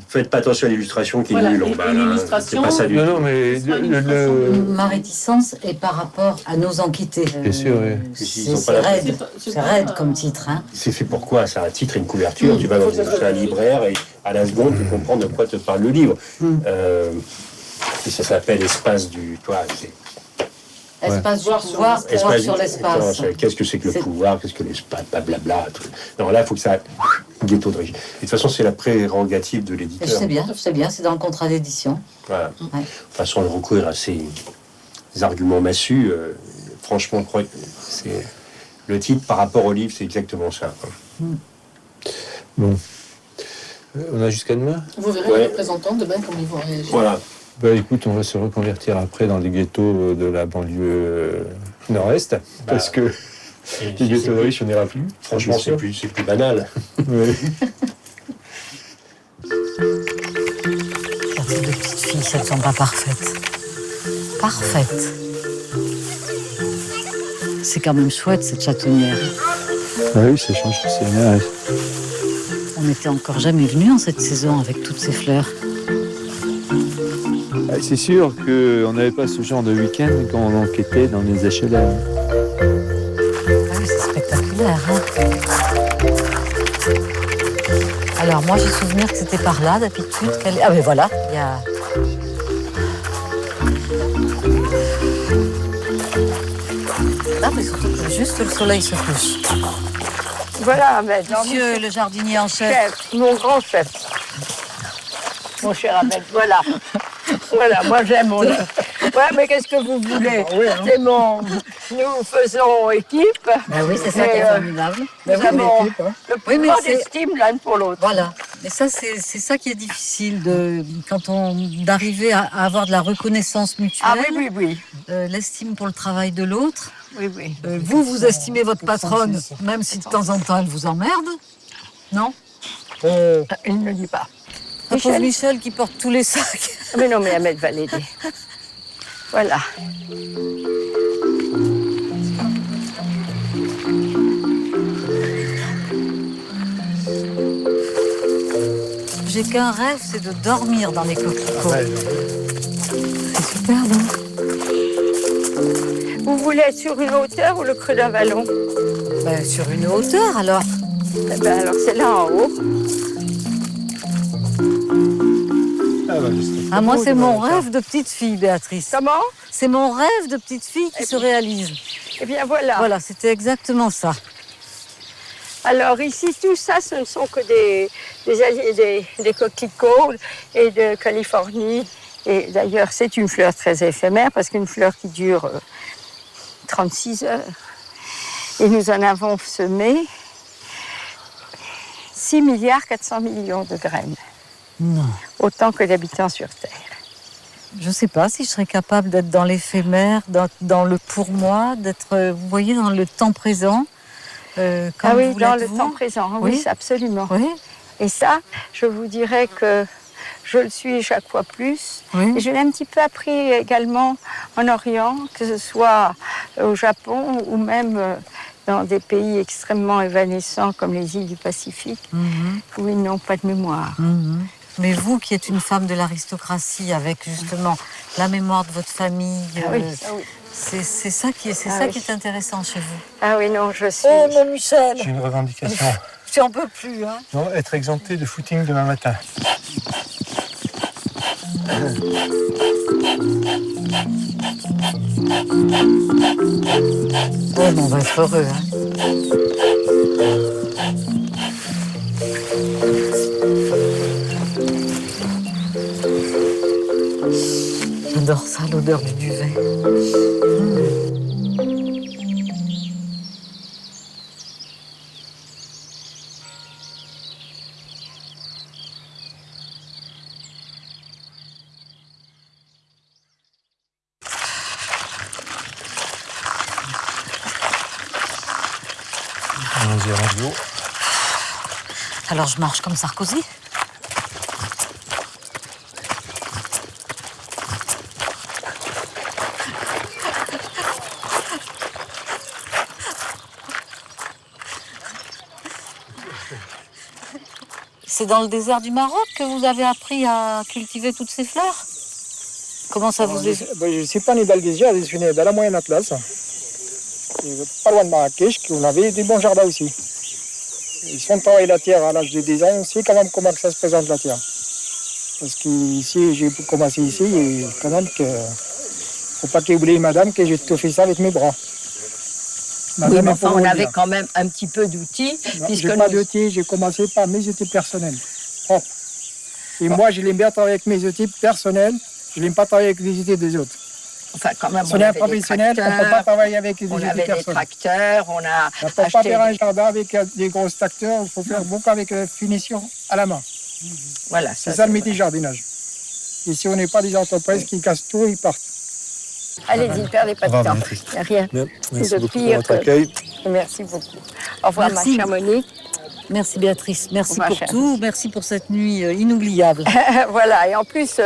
Faites pas attention à l'illustration qui est nulle en bas. L'illustration. C'est pas ça du tout. Non, mais Ma réticence est par rapport à nos enquêtés. Bien sûr, oui. C'est raide comme titre. Hein. C'est fait pourquoi? C'est un titre et une couverture. Tu vas dans un libraire et à la seconde, tu comprends de quoi te parle le livre. Et ça s'appelle Espace du... Espace du pouvoir, pouvoir sur l'espace. Qu'est-ce que c'est que le pouvoir? Qu'est-ce que l'espace? Blablabla. Non, là, il faut que ça... Ghetto de régie. Et de toute façon, c'est la prérogative de l'éditeur. Je sais bien, c'est dans le contrat d'édition. Voilà. De toute façon, le recourir à ces arguments massus, franchement, c'est... Le titre, par rapport au livre, c'est exactement ça. Bon. On a jusqu'à demain? Vous verrez les représentants demain comment ils vont réagir. Voilà. Bah écoute, on va se reconvertir après dans les ghettos de la banlieue nord-est, parce que les ghettos de riches, on n'ira plus. Franchement, c'est plus banal. Oui. Ces deux petites filles, elles ne sont pas parfaites. Parfaites. C'est quand même chouette, cette châtonnière. Ah oui, ça change, c'est bien. On n'était encore jamais venu en cette saison avec toutes ces fleurs. C'est sûr qu'on n'avait pas ce genre de week-end quand on enquêtait dans les HLM. Ah oui, c'est spectaculaire. Hein. Alors moi, j'ai souvenir que c'était par là, d'habitude. Ah mais voilà, il y a... Ah mais surtout que juste le soleil se couche. Voilà, Ahmed. Monsieur le jardinier en chef. Mon grand chef. Mon cher Ahmed, voilà. Voilà, moi j'aime mon... Ouais, mais qu'est-ce que vous voulez? C'est mon... Nous faisons équipe. Ben oui, c'est ça qui est formidable. Nous avons le plus grand estime l'un pour l'autre. Voilà. Mais ça, c'est ça qui est difficile d'arriver à avoir de la reconnaissance mutuelle. Ah oui. L'estime pour le travail de l'autre. Oui. Vous estimez votre patronne, même si de temps en temps elle vous emmerde, non? Il ne dit pas. Michel qui porte tous les sacs. Mais non, mais Ahmed va l'aider. Voilà. J'ai qu'un rêve, c'est de dormir dans les coquelicots. C'est super, non? Vous voulez être sur une hauteur ou le creux d'un vallon? Sur une hauteur, alors. Alors, c'est là en haut. Ah, moi, c'est mon rêve de petite fille, Béatrice. Comment? C'est mon rêve de petite fille qui se réalise. Eh bien, voilà. Voilà, c'était exactement ça. Alors, ici, tout ça, ce ne sont que des coquelicots et de Californie. Et d'ailleurs, c'est une fleur très éphémère parce qu'une fleur qui dure 36 heures. Et nous en avons semé 6,4 milliards de graines. Non. Autant que d'habitants sur Terre. Je ne sais pas si je serais capable d'être dans l'éphémère, dans le pour moi, d'être, vous voyez, dans le temps présent. Ah oui, dans le temps présent, oui, absolument. Oui. Et ça, je vous dirais que je le suis chaque fois plus. Oui. Et je l'ai un petit peu appris également en Orient, que ce soit au Japon ou même dans des pays extrêmement évanescents comme les îles du Pacifique, où ils n'ont pas de mémoire. Mais vous qui êtes une femme de l'aristocratie, avec justement la mémoire de votre famille, c'est ça qui est intéressant chez vous. Ah oui, non, je suis... Oh mon Michel! J'ai une revendication. Tu en peux plus, hein? Non, être exempté de footing demain matin. Oh, on va être heureux, hein? J'adore ça, l'odeur du duvet. Alors je marche comme Sarkozy. C'est dans le désert du Maroc que vous avez appris à cultiver toutes ces fleurs? Comment ça vous est... Je ne suis pas né dans le désert, je suis né dans la moyenne Atlas. Pas loin de Marrakech, on avait des bons jardins aussi. Ils sont travaillés la terre à l'âge de 10 ans, on sait quand même comment ça se présente la terre. Parce qu'ici, j'ai commencé ici, et quand même que... Faut pas qu'oublier madame que j'ai tout fait ça avec mes bras. Madame, oui, mais enfin, on avait quand même un petit peu d'outils. Je n'ai pas d'outils, j'ai commencé par mes outils personnels. Propres. Et moi, je l'aime bien travailler avec mes outils personnels, je n'aime pas travailler avec les outils des autres. Enfin, quand même, si on est un professionnel, on ne peut pas travailler avec les outils personnels. On avait des tracteurs, on a ne peut pas faire un jardin avec des gros tracteurs, il faut faire beaucoup avec finition à la main. Voilà, c'est ça le métier jardinage. Et si on n'est pas des entreprises qui cassent tout, ils partent. Allez-y, ne perdez pas de temps. Il n'y a rien. Merci beaucoup pour votre accueil. Merci beaucoup. Au revoir, ma chère Monique. Merci Béatrice, merci pour tout, merci pour cette nuit inoubliable. Voilà, et en plus,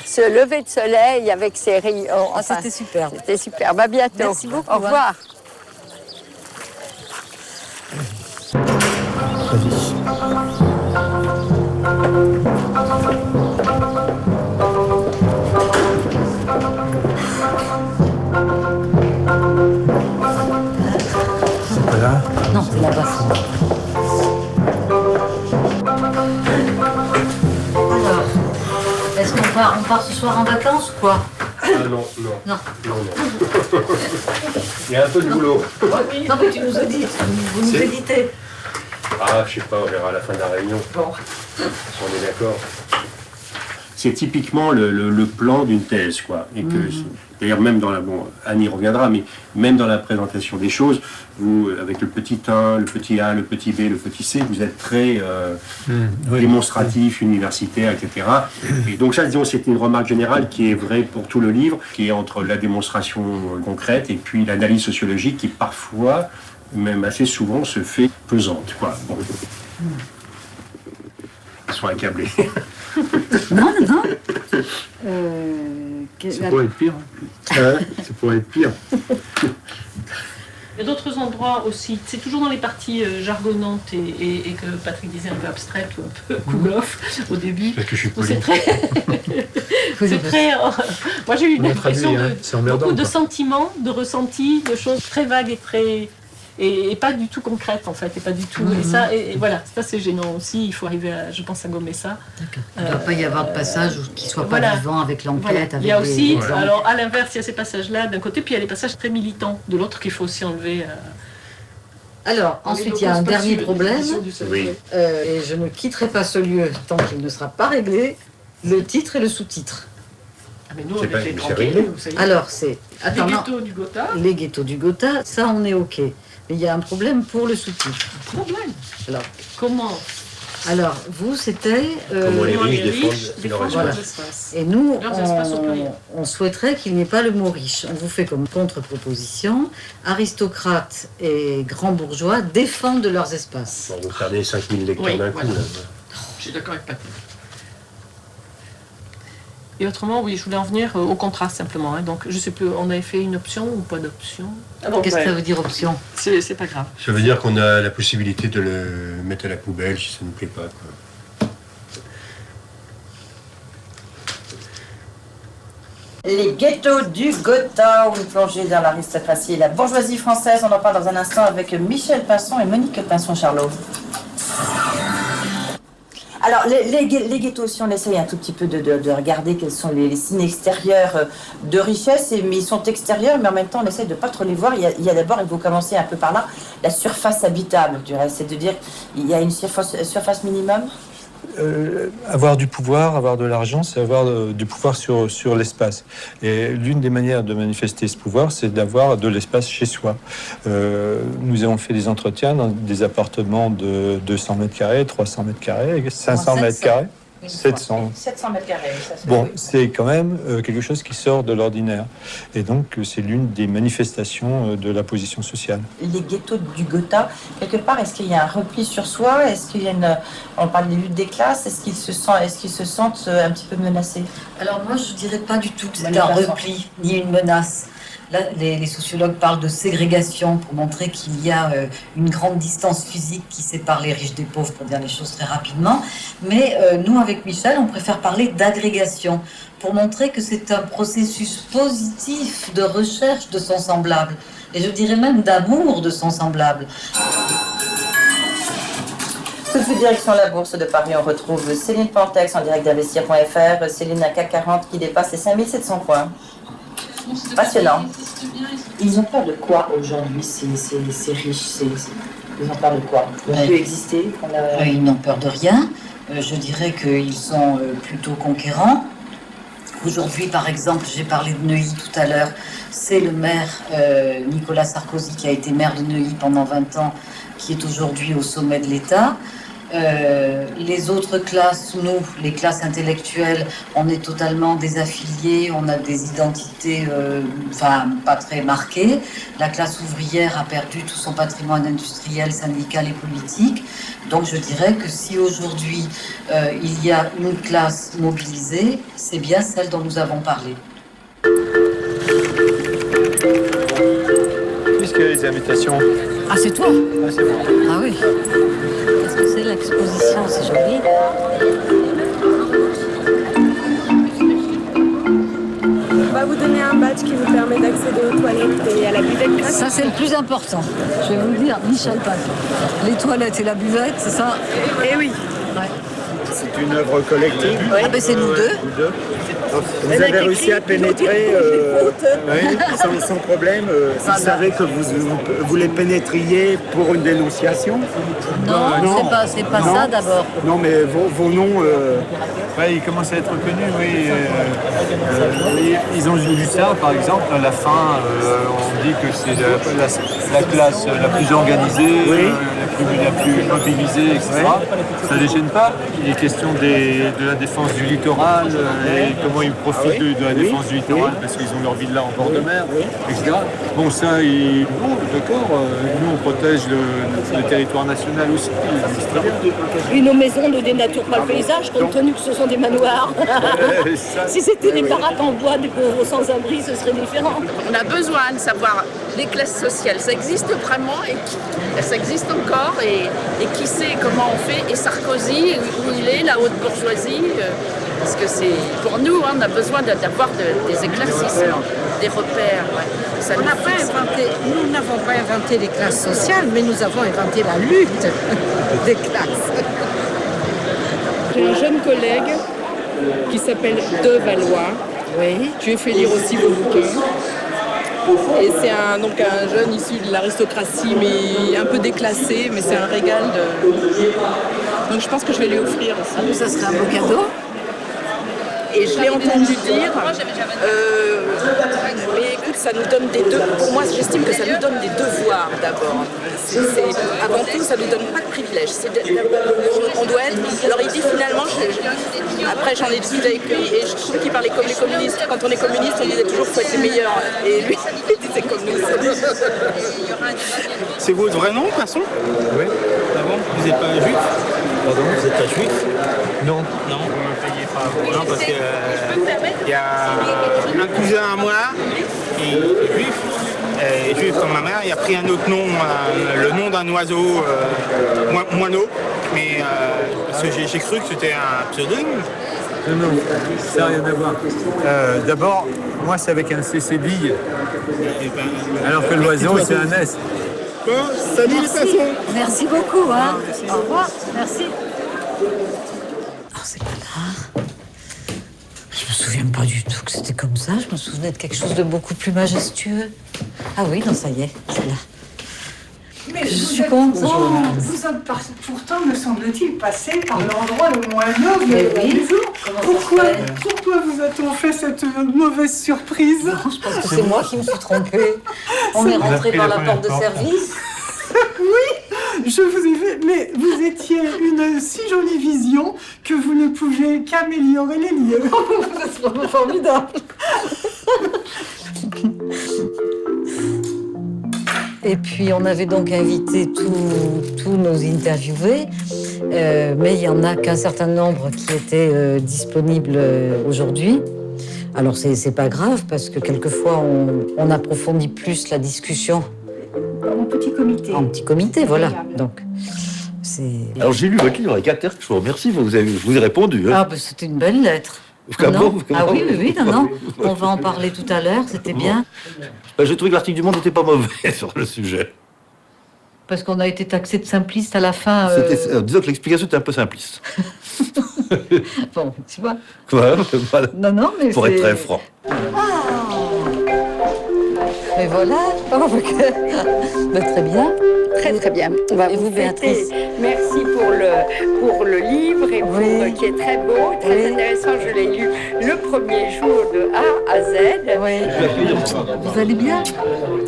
ce lever de soleil avec ces rayons. Enfin, c'était superbe. C'était superbe. À bientôt. Merci beaucoup. Au revoir. Voilà. Non, c'est là-bas. Alors, est-ce qu'on part ce soir en vacances ou quoi? Ah non. Il y a un peu de boulot. Non, mais tu nous as dit, vous nous éditez. Ah, je sais pas, on verra à la fin de la réunion. Bon. Si on est d'accord. C'est typiquement le plan d'une thèse, quoi. Et que, d'ailleurs, même dans la... Bon, Annie reviendra, mais même dans la présentation des choses, vous, avec le petit 1, le petit A, le petit B, le petit C, vous êtes très démonstratif, universitaire, etc. Et donc ça, disons, c'est une remarque générale qui est vraie pour tout le livre, qui est entre la démonstration concrète et puis l'analyse sociologique qui, parfois, même assez souvent, se fait pesante, quoi. Bon. Ils sont accablés. Non. Ça pourrait être pire. Ça pourrait être pire. Il y a d'autres endroits aussi, c'est toujours dans les parties jargonnantes et que Patrick disait un peu abstraites ou un peu cool-off au début. Parce que je suis poli. C'est très... Moi j'ai eu une impression de beaucoup de sentiments, de ressentis, de choses très vagues et très... Et pas du tout concrète en fait, et pas du tout. Et ça, et voilà, ça c'est gênant aussi. Il faut arriver, je pense, à gommer ça. Il ne doit pas y avoir de passage qui ne soit pas vivant avec l'enquête. Voilà. Il y a aussi, alors à l'inverse, il y a ces passages-là d'un côté, puis il y a les passages très militants de l'autre qu'il faut aussi enlever. Alors, ensuite, il y a un dernier problème, et je ne quitterai pas ce lieu tant qu'il ne sera pas réglé, le titre et le sous-titre. Ah mais nous, on était tranquilles. Alors, c'est... Les ghettos du Gotha. Les ghettos du Gotha, ça, on est OK. Mais il y a un problème pour le sous-titre. Problème. Alors, comment? Alors, vous, c'était... Comment les riches défendent leurs espaces. Et nous, on souhaiterait qu'il n'y ait pas le mot riche. On vous fait comme contre-proposition. Aristocrates et grands bourgeois défendent leurs espaces. Bon, vous perdez 5000 lecteurs d'un coup. Je suis d'accord avec Patrick. Et autrement, oui, je voulais en venir au contraste simplement. Hein. Donc, je sais plus, on avait fait une option ou pas d'option? Qu'est-ce que ça veut dire option? C'est pas grave. Ça veut dire qu'on a la possibilité de le mettre à la poubelle si ça ne nous plaît pas, quoi. Les ghettos du Gotha, où une plongée dans l'aristocratie et la bourgeoisie française. On en parle dans un instant avec Michel Pinson et Monique Pinson-Charlot. Alors, les ghettos aussi, on essaye un tout petit peu de regarder quels sont les signes extérieurs de richesse, mais ils sont extérieurs, mais en même temps, on essaye de ne pas trop les voir. Il y a d'abord, il faut commencer un peu par là, la surface habitable, du reste. C'est de dire qu'il y a une surface minimum. Avoir du pouvoir, avoir de l'argent, c'est avoir du pouvoir sur l'espace. Et l'une des manières de manifester ce pouvoir, c'est d'avoir de l'espace chez soi. Nous avons fait des entretiens dans des appartements de 200 mètres carrés, 300 mètres carrés, 500 mètres carrés. 700 mètres carrés, ça se Bon, c'est quand même quelque chose qui sort de l'ordinaire. Et donc, c'est l'une des manifestations de la position sociale. Les ghettos du Gotha, quelque part, est-ce qu'il y a un repli sur soi? Est-ce qu'il y a on parle des luttes des classes, est-ce qu'ils se sentent un petit peu menacés? Alors moi, je dirais pas du tout que c'est un repli, ni une menace. Là, les sociologues parlent de ségrégation pour montrer qu'il y a une grande distance physique qui sépare les riches des pauvres, pour dire les choses très rapidement. Mais nous, avec Michel, on préfère parler d'agrégation pour montrer que c'est un processus positif de recherche de son semblable. Et je dirais même d'amour de son semblable. Tout de suite, direction la Bourse de Paris, on retrouve Céline Pantex en direct d'investir.fr. Céline, un CAC 40 qui dépasse les 5700 points. Passionnant. Ils ont peur de quoi aujourd'hui, ces riches Ils ont peur de quoi? Ils ont pu exister? Ils n'ont peur de rien. Je dirais qu'ils sont plutôt conquérants. Aujourd'hui, par exemple, j'ai parlé de Neuilly tout à l'heure. C'est le maire Nicolas Sarkozy qui a été maire de Neuilly pendant 20 ans, qui est aujourd'hui au sommet de l'État. Les autres classes, nous, les classes intellectuelles, on est totalement désaffiliés, on a des identités pas très marquées. La classe ouvrière a perdu tout son patrimoine industriel, syndical et politique. Donc je dirais que si aujourd'hui il y a une classe mobilisée, c'est bien celle dont nous avons parlé. Puisque les invitations. Ah, c'est toi? Ah, c'est moi. Ah oui. Qu'est-ce que c'est l'exposition? C'est joli. On va vous donner un badge qui vous permet d'accéder aux toilettes et à la buvette. Ça, c'est le plus important. Je vais vous le dire, Michel Paz. Les toilettes et la buvette, c'est ça? Eh oui. Ouais. C'est une œuvre collective. Oui. Ah ben c'est nous deux. Vous avez réussi à pénétrer sans problème. Vous savez que vous les pénétriez pour une dénonciation? Non, c'est pas ça d'abord. Non, mais vos noms... Ils commencent à être connus, oui. Ils ont vu ça, par exemple, à la fin, on dit que c'est la classe la plus organisée, la plus mobilisée, etc. Ça ne les gêne pas. Il est question de la défense du littoral et comment ils profitent de la défense du littoral parce qu'ils ont leur villa en bord de mer, etc. Bon, ça, d'accord, nous on protège le territoire national aussi. Oui, nos maisons ne dénaturent pas le paysage compte tenu que ce sont des manoirs. Si c'était des baraques en bois, des pauvres sans-abri, ce serait différent. On a besoin de savoir les classes sociales. Ça existe vraiment et ça existe encore et qui sait comment on fait. Et Sarkozy, où il est, la haute bourgeoisie, parce que c'est pour nous, on a besoin d'avoir des éclaircissements, des repères. Ouais. Nous n'avons pas inventé les classes sociales, mais nous avons inventé la lutte des classes. J'ai un jeune collègue qui s'appelle De Valois. Oui. Je lui ai fait lire aussi vos bouquins. Et c'est un jeune issu de l'aristocratie, mais un peu déclassé, mais c'est un régal de... Donc je pense que je vais lui offrir aussi. Ah, mais ça serait un beau cadeau. Et je l'ai entendu dire, mais écoute, ça nous donne des devoirs. Pour moi, j'estime que ça nous donne des devoirs d'abord. Avant tout, ça nous donne pas de privilèges. On doit être. Alors il dit finalement, après j'en ai discuté avec lui et je trouve qu'il parlait comme les communistes. Quand on est communiste, on disait toujours qu'il faut être les meilleurs. Et lui, il disait comme nous. C'est votre vrai nom, Pinson? Oui. Ah bon? Vous n'êtes pas un juif? Pardon, vous n'êtes pas juif? Non. Non, vous ne me payez pas. Non, parce que il y a un cousin à moi qui est juif. Et juif comme ma mère, il a pris un autre nom, le nom d'un oiseau, moineau. Mais parce que j'ai cru que c'était un pseudonyme. Non, ça n'a rien à voir. D'abord, moi c'est avec un CC bille, alors que l'oiseau c'est un S. Bon, salut les Pinsons. Merci beaucoup. Hein. Au revoir. Merci. Oh, c'est pas grave. Je me souviens pas du tout que c'était comme ça. Je me souvenais de quelque chose de beaucoup plus majestueux. Ah oui, non, ça y est, c'est là. Mais je suis contente. Vous êtes pourtant, me semble-t-il, passé par l'endroit le moins noble du jour. Pourquoi vous a-t-on fait cette mauvaise surprise? Non, je pense que c'est moi qui me suis trompée. On est rentré par la porte de service. Oui, je vous ai vu, mais vous étiez une si jolie vision que vous ne pouviez qu'améliorer les lieux. C'est vraiment formidable. Et puis on avait donc invité tous nos interviewés, mais il n'y en a qu'un certain nombre qui étaient disponibles aujourd'hui. Alors c'est pas grave parce que quelquefois on approfondit plus la discussion. En petit comité. En petit comité, voilà. Donc c'est. Alors j'ai lu votre livre avec intérêt, je vous remercie, je vous ai répondu. Hein. Ah ben c'était une belle lettre. Comment Ah oui, non. On va en parler tout à l'heure, c'était bien. J'ai trouvé que l'article du Monde n'était pas mauvais sur le sujet. Parce qu'on a été taxé de simpliste à la fin. Disons que l'explication était un peu simpliste. Bon, tu vois. Voilà. Non, mais pour être très franc. Mais voilà. Très bien. Très bien. On va vous Béatrice. Merci pour le livre et qui est très beau, très intéressant. Je l'ai lu le premier jour de A à Z. Vous allez bien?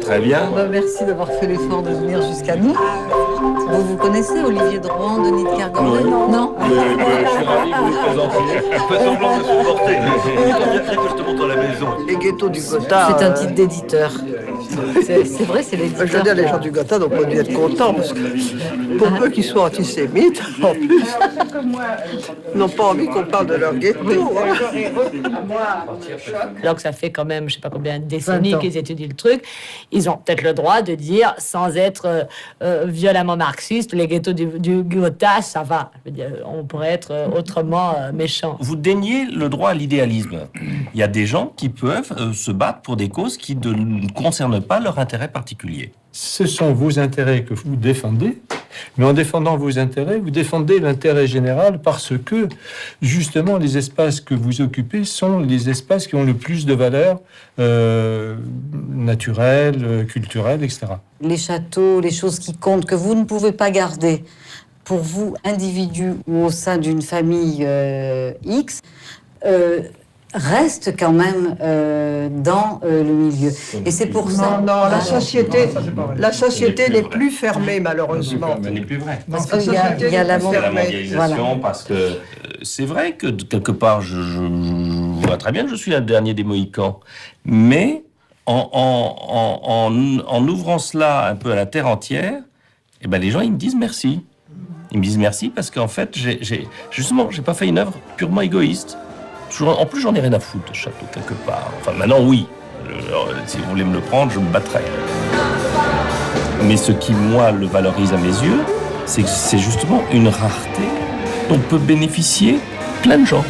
Très bien. Merci d'avoir fait l'effort de venir jusqu'à nous. Vous connaissez Olivier de Rohan, Denis de Kergorlen? Non. Je suis ravi que vous le présentiez. Fais semblant de me supporter. Viens que je te montre la maison. Les ghettos du Gotha. C'est un titre d'éditeur. C'est vrai, c'est l'éditeur. Je veux dire, les gens du Gotha n'ont pas dû être contents parce que pour peu qu'ils soient antisémites, en plus, n'ont pas envie qu'on parle de leur ghetto. Alors que ça fait quand même, je sais pas combien de décennies qu'ils étudient le truc, ils ont peut-être le droit de dire, sans être violemment marxiste, les ghettos du Gotha, ça va. Je veux dire, on pourrait être autrement méchant. Vous déniez le droit à l'idéalisme. Il y a des gens qui peuvent se battre pour des causes qui ne concernent pas leur intérêt particulier. Ce sont vos intérêts que vous défendez, mais en défendant vos intérêts, vous défendez l'intérêt général parce que, justement, les espaces que vous occupez sont les espaces qui ont le plus de valeur naturelle, culturelle, etc. Les châteaux, les choses qui comptent, que vous ne pouvez pas garder pour vous, individu ou au sein d'une famille X, reste quand même dans le milieu. Et c'est pour ça... Non, la société n'est plus fermée, malheureusement. Ce n'est plus vrai. Parce qu'il y a la mondialisation, voilà. Parce que c'est vrai que quelque part, je vois très bien que je suis le dernier des Mohicans, mais en ouvrant cela un peu à la terre entière, eh ben, les gens, ils me disent merci. Ils me disent merci parce qu'en fait, j'ai pas fait une œuvre purement égoïste. En plus, j'en ai rien à foutre de château, quelque part. Enfin, maintenant, oui. Si vous voulez me le prendre, je me battrai. Mais ce qui, moi, le valorise à mes yeux, c'est que c'est justement une rareté dont peut bénéficier plein de gens.